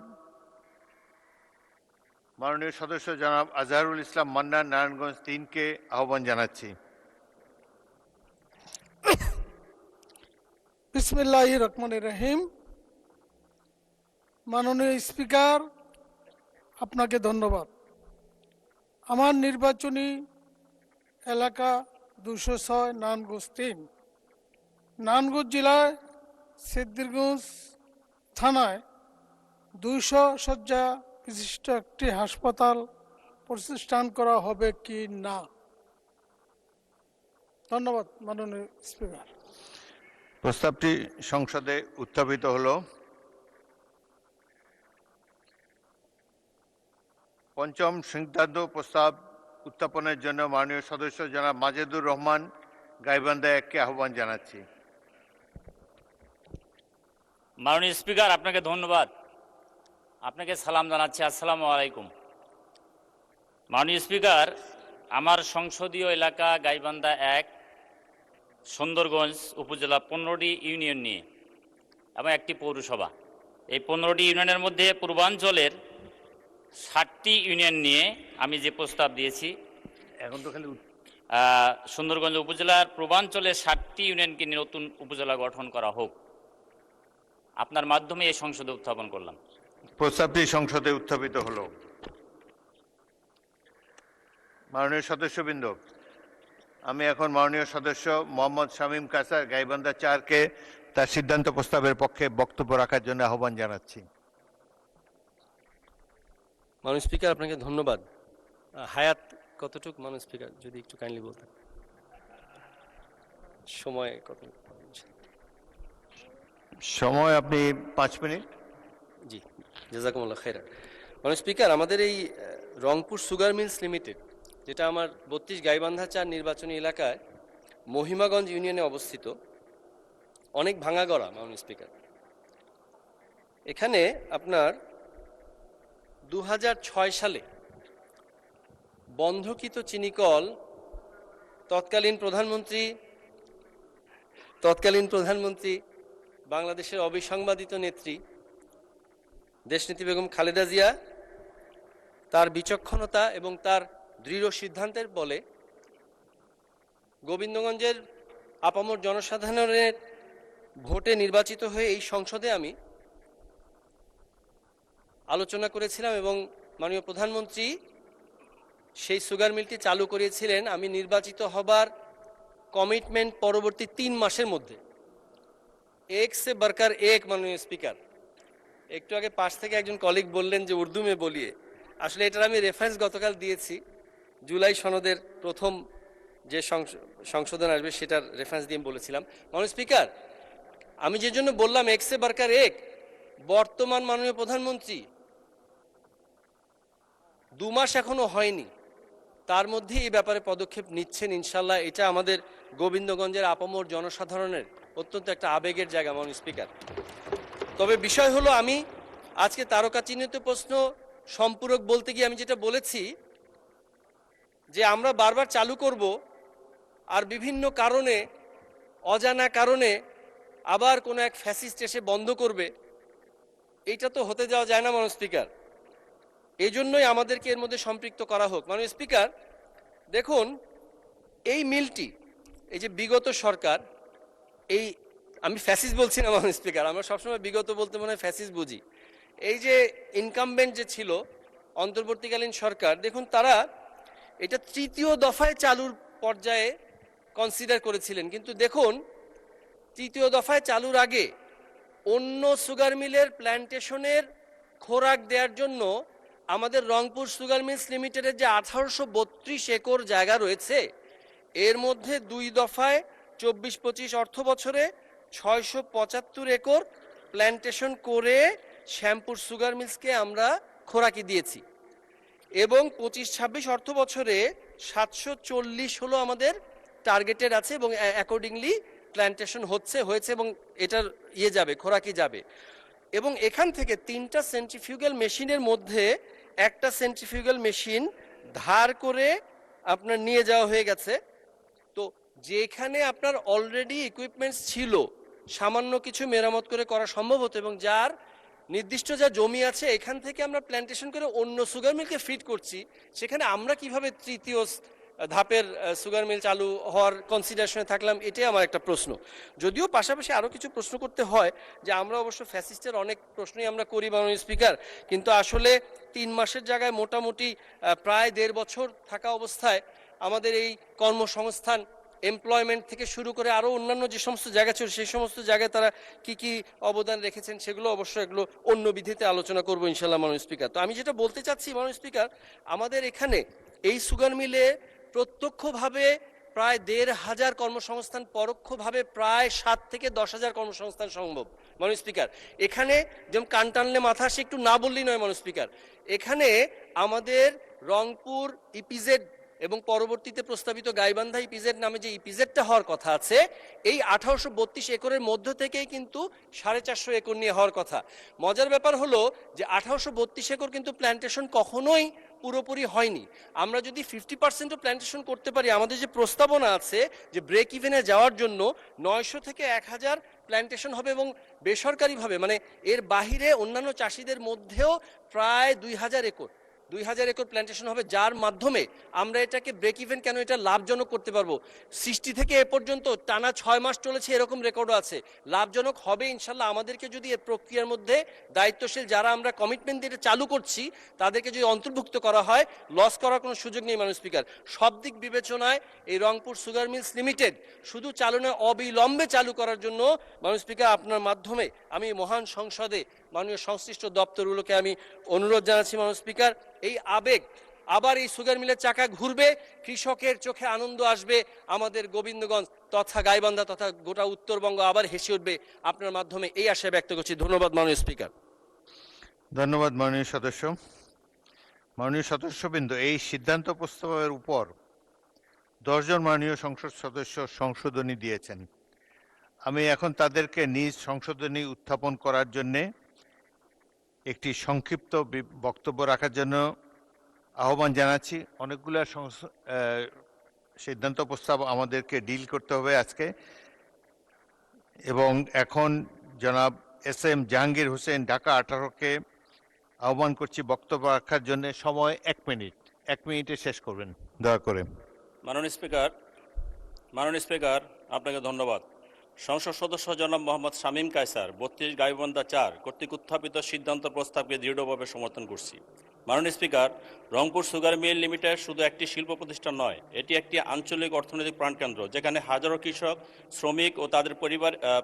মাননীয় সদস্য জনাব আজহারুল ইসলাম মান্নান, নারায়ণগঞ্জ 3-কে আহ্বান জানাচ্ছি। বিসমিল্লাহির রহমানির রহিম। মাননীয় স্পিকার, আপনাকে ধন্যবাদ। আমার নির্বাচনী এলাকা 206 নারায়ণগঞ্জ 3, নারায়ণগঞ্জ জেলায় সিদ্ধিরগঞ্জ থানায় 200 শয্যা বিশিষ্ট একটি হাসপাতাল প্রতিষ্ঠান করা হবে কি না? ধন্যবাদ মাননীয় স্পিকার। প্রস্তাবটি সংসদে উত্থাপিত হলো। পঞ্চম সিদ্ধান্ত প্রস্তাব উত্থাপনের জন্য মাননীয় সদস্য জনাব মাজেদুর রহমান, গাইবান্ধা 1-কে আহ্বান জানাচ্ছি। মাননীয় স্পিকার, আপনাকে ধন্যবাদ। আপনাকে সালাম জানাচ্ছি। আসসালামু আলাইকুম। মাননীয় স্পিকার, আমার সংসদীয় এলাকা গাইবান্ধা 1, সুন্দরগঞ্জ উপজেলা 15টি ইউনিয়ন নিয়ে এবং একটি পৌরসভা। এই 15টি ইউনিয়নের মধ্যে পূর্বাঞ্চলের 60টি ইউনিয়ন নিয়ে আমি যে প্রস্তাব দিয়েছি, এখন তো খালি সুন্দরগঞ্জ উপজেলার পূর্বাঞ্চলে 60টি ইউনিয়নকে নিয়ে নতুন উপজেলা গঠন করা হোক। আপনার মাধ্যমে এই সংসদে উত্থাপন করলাম। প্রস্তাবটি সংসদে উত্থাপিত হলো। মাননীয় সদস্যবৃন্দ, আমি এখন মাননীয় সদস্য মোহাম্মদ শামীম কায়সার, গাইবান্ধা 4-কে তার সিদ্ধান্ত প্রস্তাবের পক্ষে বক্তব্য রাখার জন্য আহ্বান জানাচ্ছি। মাননীয় স্পিকার, আপনাকে ধন্যবাদ। হায়াত কতটুক মাননীয় স্পিকার, যদি একটু কাইন্ডলি বলতেন। সময় কত? সময় আপনি 5 মিনিট। জি, জাযাকুমুল্লাহ খাইরান। মাননীয় স্পিকার, আমাদের এই রংপুর সুগার মিলস লিমিটেড, যেটা আমার 32 গাইবান্ধা 4 নির্বাচনী এলাকায় মহিমাগঞ্জ ইউনিয়নে অবস্থিত, অনেক ভাঙাগড়া। মাননীয় স্পিকার, এখানে আপনার 2006 সালে বন্ধকিত চিনিকল তৎকালীন প্রধানমন্ত্রী বাংলাদেশের অবিসংবাদিত নেত্রী দেশনেত্রী বেগম খালেদা জিয়া তার বিচক্ষণতা এবং তার দৃঢ় সিদ্ধান্তের বলে গোবিন্দগঞ্জের আপামর জনসাধারণের ভোটে নির্বাচিত হয়ে এই সংসদে আমি আলোচনা করেছিলাম এবং মাননীয় প্রধানমন্ত্রী সেই সুগার মিলটি চালু করিয়েছিলেন আমি নির্বাচিত হবার কমিটমেন্ট পরবর্তী 3 মাসের মধ্যে। এক সে বরকার এক, মাননীয় স্পিকার। একটু আগে পাশ থেকে একজন কলিগ বললেন যে উর্দু মে বলিয়ে, আসলে এটার আমি রেফারেন্স গতকাল দিয়েছি। জুলাই সনদের প্রথম যে সংশোধন আসবে সেটার রেফারেন্স দিয়ে বলেছিলাম। মাননীয় স্পিকার, আমি যে জন্য বললাম এক সে বরকার এক, বর্তমান মাননীয় প্রধানমন্ত্রী 2 মাস এখনো হয়নি, তার মধ্যে এই ব্যাপারে পদক্ষেপ নিচ্ছেন ইনশাল্লাহ। এটা আমাদের গোবিন্দগঞ্জের আপামর জনসাধারণের অত্যন্ত একটা আবেগের জায়গা মাননীয় স্পিকার। তবে বিষয় হলো, আমি আজকে তারকা চিহ্নিত প্রশ্ন সম্পূরক বলতে গিয়ে আমি যেটা বলেছি যে আমরা বারবার চালু করব আর বিভিন্ন কারণে, অজানা কারণে আবার কোনো এক ফ্যাসিস্ট এসে বন্ধ করবে, এইটা তো হতে যাওয়া যায় না মাননীয় স্পিকার। এই জন্যই আমাদেরকে এর মধ্যে সম্পৃক্ত করা হোক। মাননীয় স্পিকার, দেখুন এই মিলটি, এই যে বিগত সরকার, এই আমি ফ্যাসিস্ট বলছি না মাননীয় স্পিকার, আমরা সবসময় বিগত বলতে মনে হয় ফ্যাসিস্ট বুঝি। এই যে ইনকামবেন্ট যে ছিল অন্তর্বর্তীকালীন সরকার, দেখুন তারা এটা 3য় দফায় চালুর পর্যায়ে কনসিডার করেছিলেন, কিন্তু দেখুন 3য় দফায় চালুর আগে অন্য সুগার মিলের প্ল্যান্টেশনের খোরাক দেওয়ার জন্য আমাদের রংপুর সুগার মিলস লিমিটেডের যে 1832 একর জায়গা রয়েছে, এর মধ্যে 2 দফায় 24-25 অর্থ বছরে 675 একর প্ল্যান্টেশন করে শ্যামপুর সুগার মিলসকে আমরা খোরাকি দিয়েছি এবং 25-26 অর্থ বছরে 740 হলো আমাদের টার্গেটেড আছে এবং অ্যাকর্ডিংলি প্ল্যান্টেশন হয়েছে এবং এটার যাবে, খোরাকি যাবে। এবং এখান থেকে 3টা সেন্ট্রিফিউগাল মেশিনের মধ্যে একটা সেন্ট্রিফিউগাল মেশিন ধার করে আপনার নিয়ে যাওয়া হয়ে গেছে। তো যেখানে আপনার অলরেডি ইকুইপমেন্টস ছিল, সামান্য কিছু মেরামত করে করা সম্ভব হতো এবং যার নির্দিষ্ট যা জমি আছে এখান থেকে আমরা প্ল্যান্টেশন করে অন্য সুগার মিলকে ফিড করছি, সেখানে আমরা কিভাবে 3য় ধাপের সুগার মিল চালু হওয়ার কনসিডারেশনে থাকলাম, এটাই আমার একটা প্রশ্ন। যদিও পাশাপাশি আরও কিছু প্রশ্ন করতে হয়, যে আমরা অবশ্য ফ্যাসিস্টের অনেক প্রশ্নই আমরা করি মাননীয় স্পিকার, কিন্তু আসলে 3 মাসের জায়গায় মোটামুটি প্রায় 1.5 বছর থাকা অবস্থায় আমাদের এই কর্মসংস্থান, এমপ্লয়মেন্ট থেকে শুরু করে আরও অন্যান্য যে সমস্ত জায়গা ছিল, সেই সমস্ত জায়গায় তারা কি অবদান রেখেছেন সেগুলো অবশ্যই এগুলো অন্য বিধিতে আলোচনা করবো ইনশাল্লাহ মাননীয় স্পিকার। তো আমি যেটা বলতে চাচ্ছি মাননীয় স্পিকার, আমাদের এখানে এই সুগার মিলে প্রত্যক্ষভাবে প্রায় 1,500 কর্মসংস্থান, পরোক্ষভাবে প্রায় 7 থেকে 10,000 কর্মসংস্থান সম্ভব মাননীয় স্পিকার। এখানে যেমন কান টানলে মাথা আসে, একটু না বললেই নয় মাননীয় স্পিকার। এখানে আমাদের রংপুর ইপিজেড এবং পরবর্তীতে প্রস্তাবিত গাইবান্ধা ইপিজেড নামে যে ইপিজেডটা হওয়ার কথা আছে, এই 1832 একরের মধ্য থেকেই কিন্তু 450 একর নিয়ে হওয়ার কথা। মজার ব্যাপার হলো যে 1832 একর কিন্তু প্ল্যান্টেশন কখনোই পুরোপুরি হয়নি। আমরা যদি 50% প্ল্যান্টেশন করতে পারি, আমাদের যে প্রস্তাবনা আছে যে ব্রেক ইভেনে যাওয়ার জন্য 900 থেকে 1000 প্ল্যান্টেশন হবে এবং বেসরকারিভাবে, মানে এর বাহিরে অন্যান্য চাষিদের মধ্যেও প্রায় 2000 একর প্ল্যান্টেশন হবে, যার মাধ্যমে আমরা এটাকে ব্রেক ইভেন কেন, এটা লাভজনক করতে পারবো। সৃষ্টি থেকে এ পর্যন্ত টানা 6 মাস চলেছে, এরকম রেকর্ডও আছে। লাভজনক হবে ইনশাল্লাহ। আমাদেরকে যদি এর প্রক্রিয়ার মধ্যে দায়িত্বশীল যারা আমরা কমিটমেন্ট দিয়ে চালু করছি, তাদেরকে যদি অন্তর্ভুক্ত করা হয়, লস করার কোনো সুযোগ নেই মাননীয় স্পিকার। সব দিক বিবেচনায় এই রংপুর সুগার মিলস লিমিটেড শুধু চালনা অবিলম্বে চালু করার জন্য মাননীয় স্পিকার, আপনার মাধ্যমে আমি মহান সংসদে মাননীয় সংশ্লিষ্ট দপ্তরগুলোকে আমি অনুরোধ জানাচ্ছি মাননীয় স্পিকার, এই আবেগ, আবার এই সুগার মিলের চাকা ঘুরবে, কৃষকের চোখে আনন্দ আসবে, আমাদের গোবিন্দগঞ্জ তথা গাইবান্ধা তথা গোটা উত্তরবঙ্গ আবার হেসে উঠবে, আপনার মাধ্যমে এই আশা ব্যক্ত করছি। ধন্যবাদ মাননীয় স্পিকার। ধন্যবাদ মাননীয় সদস্য। মাননীয় সদস্যবৃন্দ, এই সিদ্ধান্ত প্রস্তাবের উপর 10 জন মাননীয় সংসদ সদস্য সংশোধনী দিয়েছেন। আমি এখন তাদেরকে নিজ সংশোধনী উত্থাপন করার জন্যে একটি সংক্ষিপ্ত বক্তব্য রাখার জন্য আহ্বান জানাচ্ছি। অনেকগুলো সিদ্ধান্ত প্রস্তাব আমাদেরকে ডিল করতে হবে আজকে, এবং এখন জনাব এস.এম. জাহাঙ্গীর হোসেন ঢাকা 18কে আহ্বান করছি বক্তব্য রাখার জন্য। সময় 1 মিনিট, 1 মিনিটে শেষ করবেন দয়া করে। মাননীয় স্পিকার আপনাকে ধন্যবাদ। সংসদ সদস্য জনাব মোহাম্মদ শামীম কায়সার 32 গাইবান্ধা 4 কর্তৃক উত্থাপিত সিদ্ধান্ত প্রস্তাবকে দৃঢ়ভাবে সমর্থন করছি। মাননীয় speaker, Rangpur sugar mill limited শুধু একটি শিল্প প্রতিষ্ঠান নয়, এটি একটি আঞ্চলিক অর্থনৈতিক প্রাণকেন্দ্র, যেখানে হাজারো কৃষক, শ্রমিক ও তাদের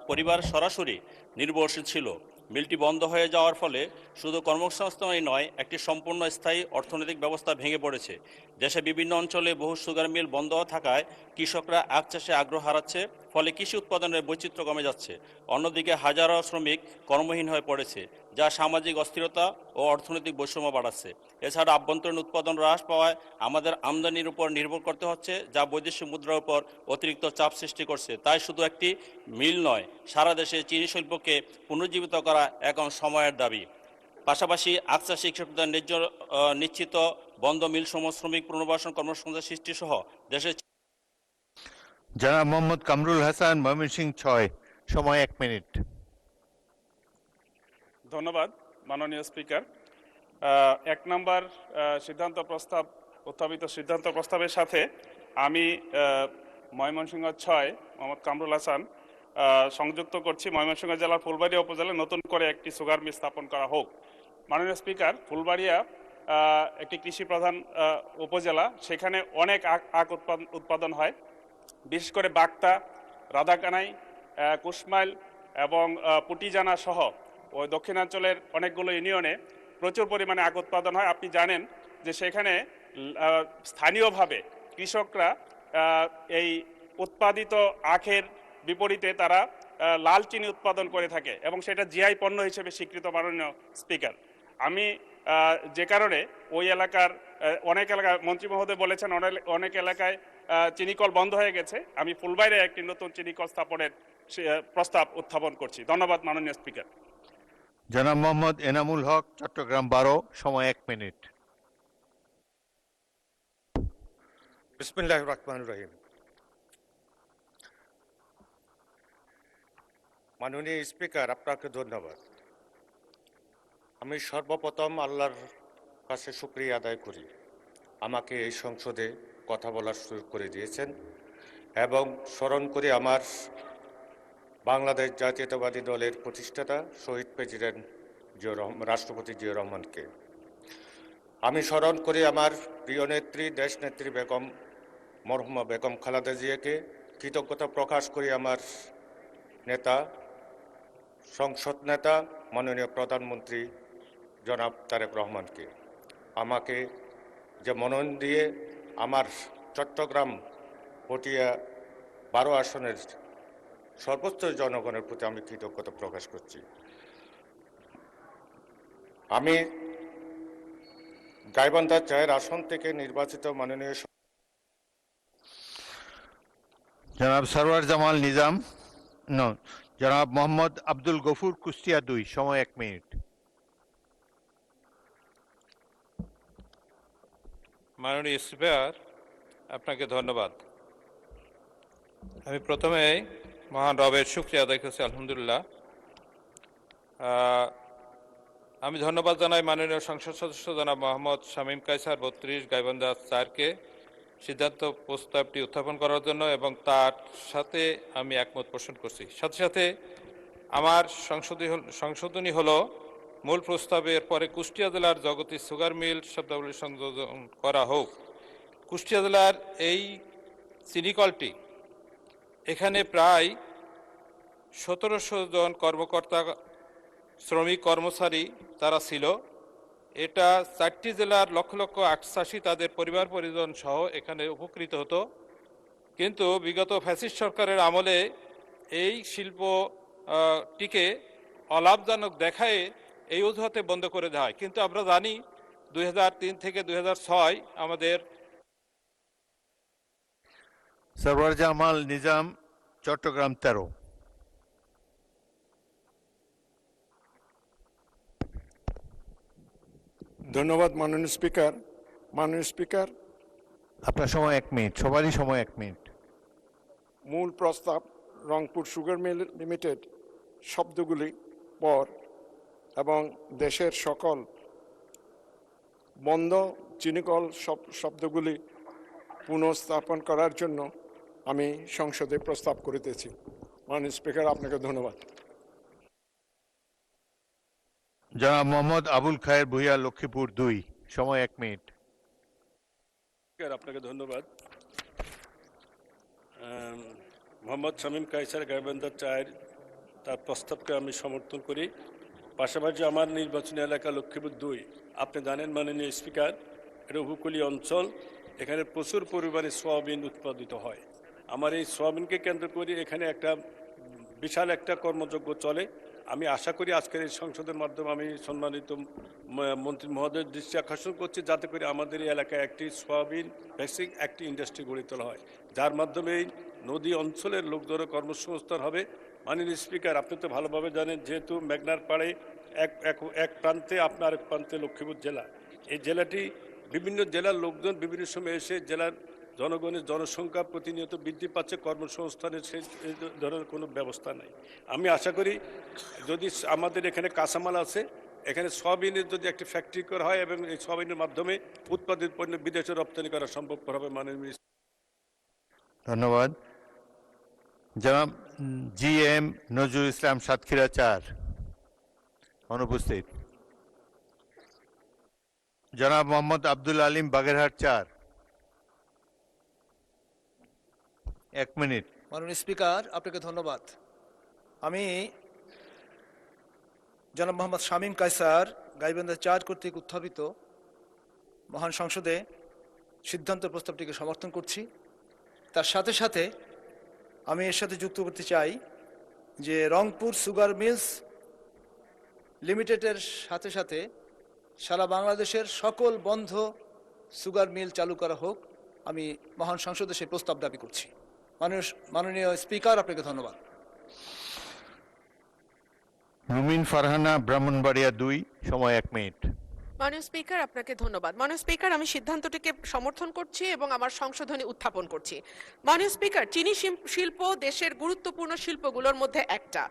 পরিবার সরাসরি নির্ভরশীল ছিল। মিলটি বন্ধ হয়ে যাওয়ার ফলে শুধু কর্মসংস্থানই নয়, একটি সম্পূর্ণ স্থায়ী অর্থনৈতিক ব্যবস্থা ভেঙে পড়েছে। দেশে বিভিন্ন অঞ্চলে বহু সুগার মিল বন্ধ থাকায় কৃষকরা আখ চাষে আগ্রহ হারাচ্ছে, ফলে কৃষি উৎপাদনের বৈচিত্র্য কমে যাচ্ছে। অন্যদিকে হাজারো শ্রমিক কর্মহীন হয়ে পড়েছে, যা সামাজিক অস্থিরতা ও অর্থনৈতিক বৈষম্য বাড়াচ্ছে। এছাড়া আভ্যন্তরীণ উৎপাদন হ্রাস পাওয়ায় আমাদের আমদানির উপর নির্ভর করতে হচ্ছে, যা বৈদেশিক মুদ্রার উপর অতিরিক্ত চাপ সৃষ্টি করছে। তাই শুধু একটি মিল নয়, সারা দেশে চিনি শিল্পকে পুনর্জীবিত করা এখন সময়ের দাবি। পাশাপাশি আখ চাষী কৃষকদের নিশ্চিত বন্ধ মিলসমূহ শ্রমিক পুনর্বাসন কর্মসংস্থান সৃষ্টি সহ দেশের। জনাব মোহাম্মদ কামরুল হাসান, ময়মনসিংহ 6, সময় 1 মিনিট। ধন্যবাদ মাননীয় স্পিকার। 1 নম্বর উত্থাপিত সিদ্ধান্ত প্রস্তাবের সাথে আমি ময়মনসিংহ 6 মোহাম্মদ কামরুল হাসান সংযুক্ত করছি। ময়মনসিংহ জেলার ফুলবাড়িয়া উপজেলায় নতুন করে একটি সুগার মিল স্থাপন করা হোক। মাননীয় স্পিকার, ফুলবাড়িয়া একটি কৃষি প্রধান উপজেলা, সেখানে অনেক আখ উৎপাদন হয়, বিশেষ করে বাক্তা, রাধাকানাই, কুশমাইল এবং পুটিজানা সহ ওই দক্ষিণাঞ্চলের অনেকগুলো ইউনিয়নে প্রচুর পরিমাণে আখ উৎপাদন হয়। আপনি জানেন যে সেখানে স্থানীয়ভাবে কৃষকরা এই উৎপাদিত আখের বিপরীতে তারা লাল চিনি উৎপাদন করে থাকে এবং সেটা জিআই পণ্য হিসেবে স্বীকৃত। মাননীয় স্পিকার, আমি যে কারণে ওই এলাকার অনেক এলাকায় মন্ত্রী মহোদয় বলেছেন অনেক এলাকায় চিনিকল বন্ধ হয়ে গেছে, আমি ফুলবাড়িয়ায় একটি নতুন চিনিকল স্থাপনের প্রস্তাব উত্থাপন করছি। ধন্যবাদ মাননীয় স্পিকার। জনাব মোহাম্মদ এনামুল হক, চট্টগ্রাম 12, সময় 1 মিনিট। বিসমিল্লাহির রহমানির রহিম। মাননীয় স্পিকার, আপনাকে ধন্যবাদ। আমি সর্বপ্রথম আল্লাহর কাছে শুকরিয়া আদায় করি আমাকে এই সংসদে কথা বলার সুযোগ করে দিয়েছেন, এবং স্মরণ করি আমার বাংলাদেশ জাতীয়তাবাদী দলের প্রতিষ্ঠাতা শহীদ প্রেসিডেন্ট রাষ্ট্রপতি জিয়া রহমানকে। আমি স্মরণ করি আমার প্রিয় নেত্রী, দেশনেত্রী মরহুমা বেগম খালেদা জিয়াকে। কৃতজ্ঞতা প্রকাশ করি আমার নেতা, সংসদ নেতা, মাননীয় প্রধানমন্ত্রী জনাব তারেক রহমানকে। আমাকে যে মনোনয়ন দিয়ে আমার চট্টগ্রাম পটিয়া 12 আসনের সর্বোচ্চ জনগণের প্রতি আমি কৃতজ্ঞতা প্রকাশ করছি। আমি গাইবান্ধা 4 আসন থেকে নির্বাচিত মাননীয় জনাব সরওয়ার জামাল নিজাম, জনাব মোহাম্মদ আব্দুল গফুর, কুষ্টিয়া 2, সময় 1 মিনিট। মাননীয় স্পিকার, আপনাকে ধন্যবাদ। আমি প্রথমে মহান রবের শুকরিয়া আদায় করছি, আলহামদুলিল্লাহ। আমি ধন্যবাদ জানাই মাননীয় সংসদ সদস্য জনাব মোহাম্মদ শামীম কায়সার 32 গাইবান্ধা 4কে সিদ্ধান্ত প্রস্তাবটি উত্থাপন করার জন্য, এবং তার সাথে আমি একমত পোষণ করছি। সাথে সাথে আমার সংশোধনী হলো মূল প্রস্তাবের পরে কুষ্টিয়া জেলার জগতী সুগার মিল শব্দাবলী সংযোজন করা হোক। কুষ্টিয়া জেলার এই চিনিকলটি, এখানে প্রায় 1700 জন কর্মকর্তা, শ্রমিক, কর্মচারী তারা ছিল। এটা 4টি জেলার লক্ষ লক্ষ আখ চাষী তাদের পরিবার পরিজন সহ এখানে উপকৃত হতো। কিন্তু বিগত ফ্যাসিস্ট সরকারের আমলে এই শিল্পটিকে অলাভজনক দেখায় এই অজুহাতে বন্ধ করে দেওয়া হয়। কিন্তু আমরা জানি 2003 থেকে 2006 আমাদের সরওয়ার জামাল নিজাম, চট্টগ্রাম 13। ধন্যবাদ মাননীয় স্পিকার। মাননীয় স্পিকার, আপনার সময় 1 মিনিট, সবারই সময় 1 মিনিট। মূল প্রস্তাব রংপুর সুগার মিল লিমিটেড শব্দগুলি পর এবং দেশের সকল বন্ধ চিনিকল শব্দগুলি পুনঃস্থাপন করার জন্য আমি সংসদে প্রস্তাব করিতেছি। মাননীয় স্পিকার, আপনাকে ধন্যবাদ। জনাব মোহাম্মদ আবুল খায়ের ভূঁইয়া, লক্ষ্মীপুর 2, সময় 1 মিনিট। আপনাকে ধন্যবাদ। মোহাম্মদ শামীম কায়সার গাইবান্ধা 4 তার প্রস্তাবকে আমি সমর্থন করি। পাশাপাশি আমার নির্বাচনী এলাকা লক্ষ্মীপুর 2, আপনি জানেন মাননীয় স্পিকার, এটা উপকূলীয় অঞ্চল, এখানে প্রচুর পরিমাণে সয়াবিন উৎপাদিত হয়। আমার এই সয়াবিনকে কেন্দ্র করে এখানে একটা বিশাল একটা কর্মযজ্ঞ চলে। আমি আশা করি আজকের এই সংসদের মাধ্যমে আমি সম্মানিত মন্ত্রী মহোদয়ের দৃষ্টি আকর্ষণ করছি, যাতে করে আমাদের এই এলাকায় একটি সয়াবিন বেসিক একটি ইন্ডাস্ট্রি গড়ে তোলা হয়, যার মাধ্যমে এই নদী অঞ্চলের লোকদেরও কর্মসংস্থান হবে। মাননীয় স্পিকার, আপনি তো ভালোভাবে জানেন, যেহেতু মেঘনার পাড়ে এক প্রান্তে আপনার এক প্রান্তে লক্ষ্মীপুর জেলা, এই জেলাটি বিভিন্ন জেলার লোকজন বিভিন্ন সময় এসে জেলার জনগণের জনসংখ্যা প্রতিনিয়ত বৃদ্ধি পাচ্ছে, কর্মসংস্থানের সেই ধরনের কোনো ব্যবস্থা নাই। আমি আশা করি যদি আমাদের এখানে কাঁচামাল আছে, এখানে সয়াবিনের যদি একটি ফ্যাক্টরি করা হয় এবং এই সয়াবিনের মাধ্যমে উৎপাদিত পণ্য বিদেশে রপ্তানি করা সম্ভবপর হবে। মাননীয় ধন্যবাদ। জনাব GM নজরুল ইসলাম, সাতক্ষীরা 4, অনুপস্থিত। জনাব মোহাম্মদ আব্দুল আলিম, বাগেরহাট 4, 1 মিনিট। মাননীয় স্পিকার, আপনাকে ধন্যবাদ। আমি জনাব মোহাম্মদ শামীম কায়সার গাইবান্ধা 4 কর্তৃক উত্থাপিত মহান সংসদে সিদ্ধান্ত প্রস্তাবটিকে সমর্থন করছি। তার সাথে সাথে আমি এর সাথে যুক্ত করতে চাই যে রংপুর সুগার মিলস লিমিটেডের সাথে সাথে সারা বাংলাদেশের সকল বন্ধ সুগার মিল চালু করা হোক। আমি মহান সংসদে সেই প্রস্তাব দাবি করছি। মাননীয় স্পিকার, আপনাকে ধন্যবাদ। রুমিন ফারহানা, ব্রাহ্মণবাড়িয়া 2, সময় 1 মিনিট। মাননীয় স্পিকার, আপনাকে ধন্যবাদ। মাননীয় স্পিকার, আমি সিদ্ধান্তটিকে সমর্থন করছি এবং আমার সংশোধনী উত্থাপন করছি। মাননীয় স্পিকার, চিনি শিল্প দেশের গুরুত্বপূর্ণ শিল্পগুলোর মধ্যে একটা।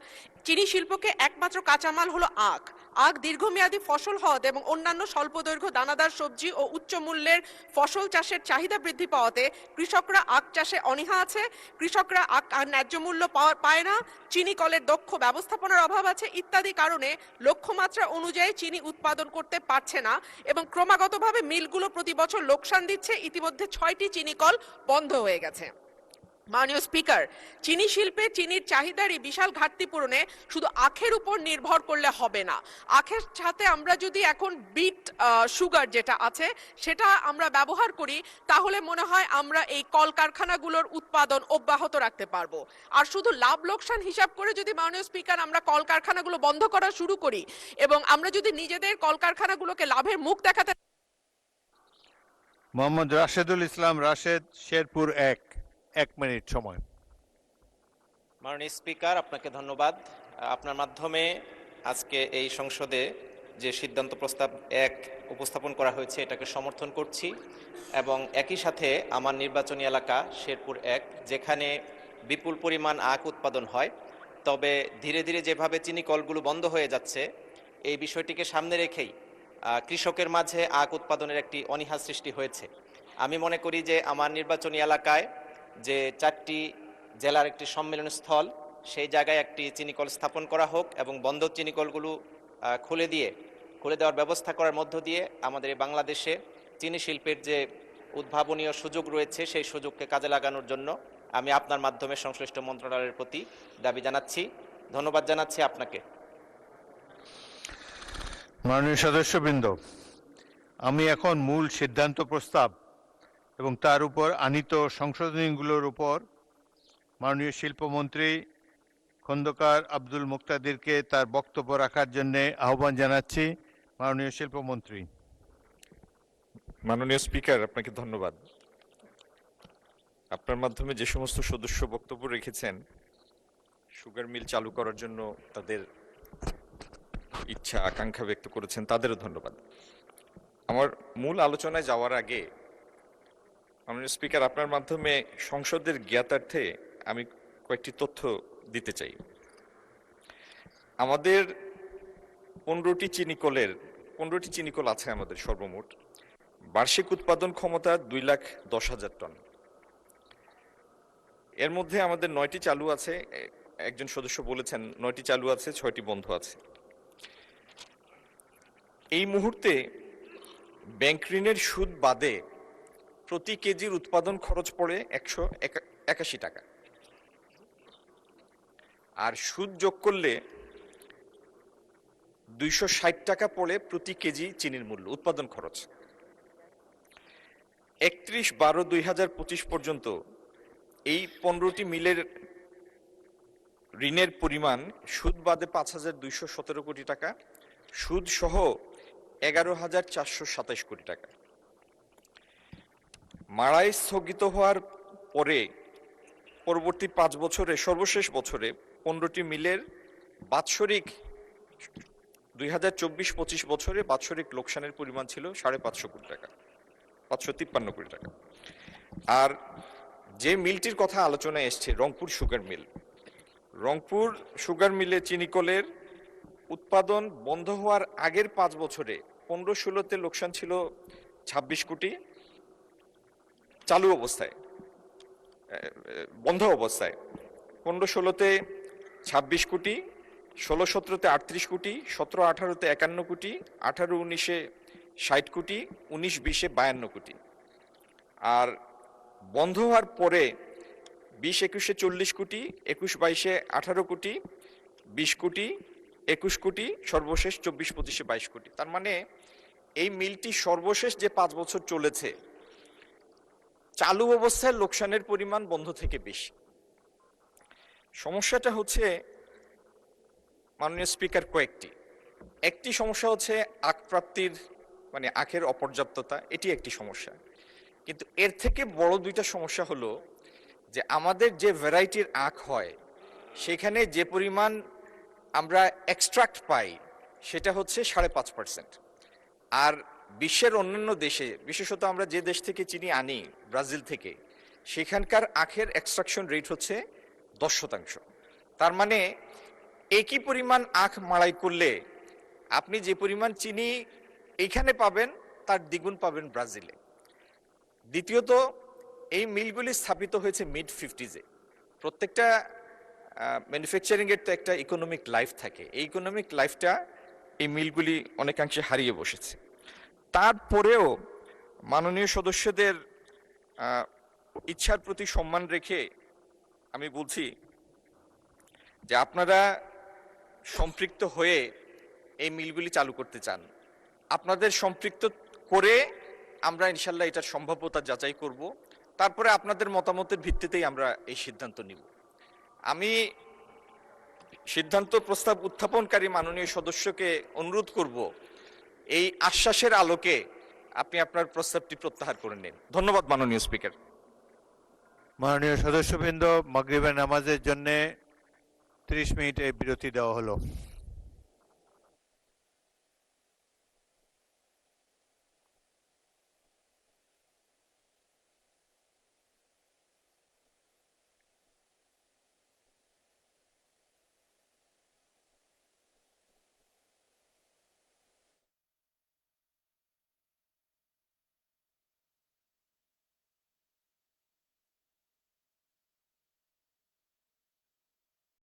চিনি শিল্পকে একমাত্র কাঁচামাল হলো আখ। আখ দীর্ঘমেয়াদী ফসল হওয়াতে এবং অন্যান্য স্বল্প দৈর্ঘ্য দানাদার সবজি ও উচ্চ মূল্যের ফসল চাষের চাহিদা বৃদ্ধি পাওয়াতে কৃষকরা আখ চাষে অনীহা আছে। কৃষকরা আখ ন্যায্য মূল্য পায় না, চিনি কলের দক্ষ ব্যবস্থাপনার অভাব আছে ইত্যাদি কারণে লক্ষ্যমাত্রা অনুযায়ী চিনি উৎপাদন করতে পারছে না এবং ক্রমাগতভাবে মিলগুলো প্রতি বছর লোকসান দিচ্ছে। ইতিমধ্যে 6টি চিনি কল বন্ধ হয়ে গেছে। মাননীয় স্পিকার, চিনি শিল্পে চিনির চাহিদার এই বিশাল ঘাটতি পূরণে শুধু আখের উপর নির্ভর করলে হবে না। আখের সাথে আমরা যদি এখন বিট সুগার যেটা আছে সেটা আমরা ব্যবহার করি, তাহলে মনে হয় আমরা এই কলকারখানাগুলোর উৎপাদন অব্যাহত রাখতে পারবো। আর শুধু লাভ লোকসান হিসাব করে যদি মাননীয় স্পিকার আমরা কলকারখানাগুলো বন্ধ করা শুরু করি এবং আমরা যদি নিজেদের কলকারখানাগুলোকে লাভের মুখ দেখাতে। মোহাম্মদ রাশেদুল ইসলাম, রাশেদ, শেরপুর 1 মিনিট সময়। মাননীয় স্পিকার, আপনাকে ধন্যবাদ। আপনার মাধ্যমে আজকে এই সংসদে যে সিদ্ধান্ত প্রস্তাব 1 উপস্থাপন করা হয়েছে এটাকে সমর্থন করছি এবং একই সাথে আমার নির্বাচনী এলাকা শেরপুর 1, যেখানে বিপুল পরিমাণ আখ উৎপাদন হয়, তবে ধীরে ধীরে যেভাবে চিনি কলগুলো বন্ধ হয়ে যাচ্ছে এই বিষয়টিকে সামনে রেখেই কৃষকের মাঝে আখ উৎপাদনের একটি অনীহা সৃষ্টি হয়েছে। আমি মনে করি যে আমার নির্বাচনী এলাকায় যে 4টি জেলার একটি সম্মেলন স্থল, সেই জায়গায় একটি চিনিকল স্থাপন করা হোক এবং বন্ধ চিনিকলগুলো খুলে দেওয়ার ব্যবস্থা করার মধ্য দিয়ে আমাদের এই বাংলাদেশে চিনি শিল্পের যে উদ্ভাবনীয় সুযোগ রয়েছে সেই সুযোগকে কাজে লাগানোর জন্য আমি আপনার মাধ্যমে সংশ্লিষ্ট মন্ত্রণালয়ের প্রতি দাবি জানাচ্ছি। ধন্যবাদ জানাচ্ছি আপনাকে। মাননীয় সদস্যবৃন্দ, আমি এখন মূল সিদ্ধান্ত প্রস্তাব এবং তার উপর আনীত সংশোধনীগুলোর উপর মাননীয় শিল্পমন্ত্রী খন্দকার আব্দুল মুক্তাদিরকে তার বক্তব্য রাখার জন্য আহ্বান জানাচ্ছি। মাননীয় শিল্পমন্ত্রী। মাননীয় স্পিকার, আপনাকে ধন্যবাদ। আপনার মাধ্যমে যে সমস্ত সদস্য বক্তব্য রেখেছেন সুগার মিল চালু করার জন্য তাদের ইচ্ছা আকাঙ্ক্ষা ব্যক্ত করেছেন, তাদেরও ধন্যবাদ। আমার মূল আলোচনায় যাওয়ার আগে মাননীয় স্পিকার, আপনার মাধ্যমে সংসদের জ্ঞাতার্থে আমি কয়েকটি তথ্য দিতে চাই। আমাদের 15টি চিনিকল আছে আমাদের সর্বমোট। বার্ষিক উৎপাদন ক্ষমতা 2,10,000 টন। এর মধ্যে আমাদের 9টি চালু আছে, একজন সদস্য বলেছেন 9টি চালু আছে, 6টি বন্ধ আছে। এই মুহূর্তে ব্যাংক ঋণের সুদ বাদে প্রতি কেজির উৎপাদন খরচ পড়ে 181 টাকা, আর সুদ যোগ করলে 260 টাকা পড়ে প্রতি কেজি চিনির মূল্য, উৎপাদন খরচ। 31/12/2025 পর্যন্ত এই 15টি মিলের ঋণের পরিমাণ সুদ বাদে 5,217 কোটি টাকা, সুদ সহ 11,427 কোটি টাকা। মাড়াই স্থগিত হওয়ার পরে পরবর্তী 5 বছরে, সর্বশেষ বছরে 15টি মিলের বাৎসরিক 2024-25 বছরে বাৎসরিক লোকসানের পরিমাণ ছিল 550 কোটি টাকা, 553 কোটি টাকা। আর যে মিলটির কথা আলোচনায় এসছে, Rangpur sugar mill, Rangpur sugar মিলে চিনিকলের উৎপাদন বন্ধ হওয়ার আগের 5 বছরে 15-16তে লোকসান ছিল 26 কোটি, চালু অবস্থায়, বন্ধ অবস্থায় 15-16তে 26 কোটি, 16-17তে 38 কোটি, 17-18তে 51 কোটি, 18-19-এ 60 কোটি, 19-20-এ 52 কোটি। আর বন্ধ হওয়ার পরে 20-21-এ 40 কোটি, 21-22-এ 18 কোটি, 20 কোটি, 21 কোটি, সর্বশেষ 24-25-এ 22 কোটি। তার মানে এই মিলটি সর্বশেষ যে 5 বছর চলেছে, চালু অবস্থায় লোকসানের পরিমাণ বন্ধ থেকে বেশি। সমস্যাটা হচ্ছে মাননীয় স্পিকার কয়েকটি। একটি সমস্যা হচ্ছে আখ প্রাপ্তির, মানে আখের অপর্যাপ্ততা, এটি একটি সমস্যা। কিন্তু এর থেকে বড় দুইটা সমস্যা হলো যে আমাদের যে ভ্যারাইটির আখ হয় সেখানে যে পরিমাণ আমরা এক্সট্রাক্ট পাই সেটা হচ্ছে 5.5%। আর বিশ্বের অন্যান্য দেশে, বিশেষত আমরা যে দেশ থেকে চিনি আনি, ব্রাজিল থেকে, সেখানকার আখের এক্সট্রাকশন রেট হচ্ছে 10%। তার মানে একই পরিমাণ আখ মাড়াই করলে আপনি যে পরিমাণ চিনি এইখানে পাবেন তার দ্বিগুণ পাবেন ব্রাজিলে। দ্বিতীয়ত, এই মিলগুলি স্থাপিত হয়েছে মিড-50s-এ। প্রত্যেকটা ম্যানুফ্যাকচারিংয়ের তো একটা ইকোনমিক লাইফ থাকে, এই ইকোনমিক লাইফটা এই মিলগুলি অনেকাংশে হারিয়ে বসেছে। তারপরেও মাননীয় সদস্যদের ইচ্ছার প্রতি সম্মান রেখে আমি বলছি যে আপনারা সম্পৃক্ত হয়ে এই মিলগুলি চালু করতে চান, আপনাদের সম্পৃক্ত করে আমরা ইনশাল্লাহ এটার সম্ভাব্যতা যাচাই করব, তারপরে আপনাদের মতামতের ভিত্তিতেই আমরা এই সিদ্ধান্ত নিব। আমি সিদ্ধান্ত প্রস্তাব উত্থাপনকারী মাননীয় সদস্যকে অনুরোধ করব এই আশ্বাসের আলোকে আপনি আপনার প্রস্তাবটি প্রত্যাহার করে নিন। ধন্যবাদ মাননীয় স্পিকার। মাননীয় সদস্যবৃন্দ, মাগরিবের নামাজের জন্য 30 মিনিটের বিরতি দেওয়া হলো।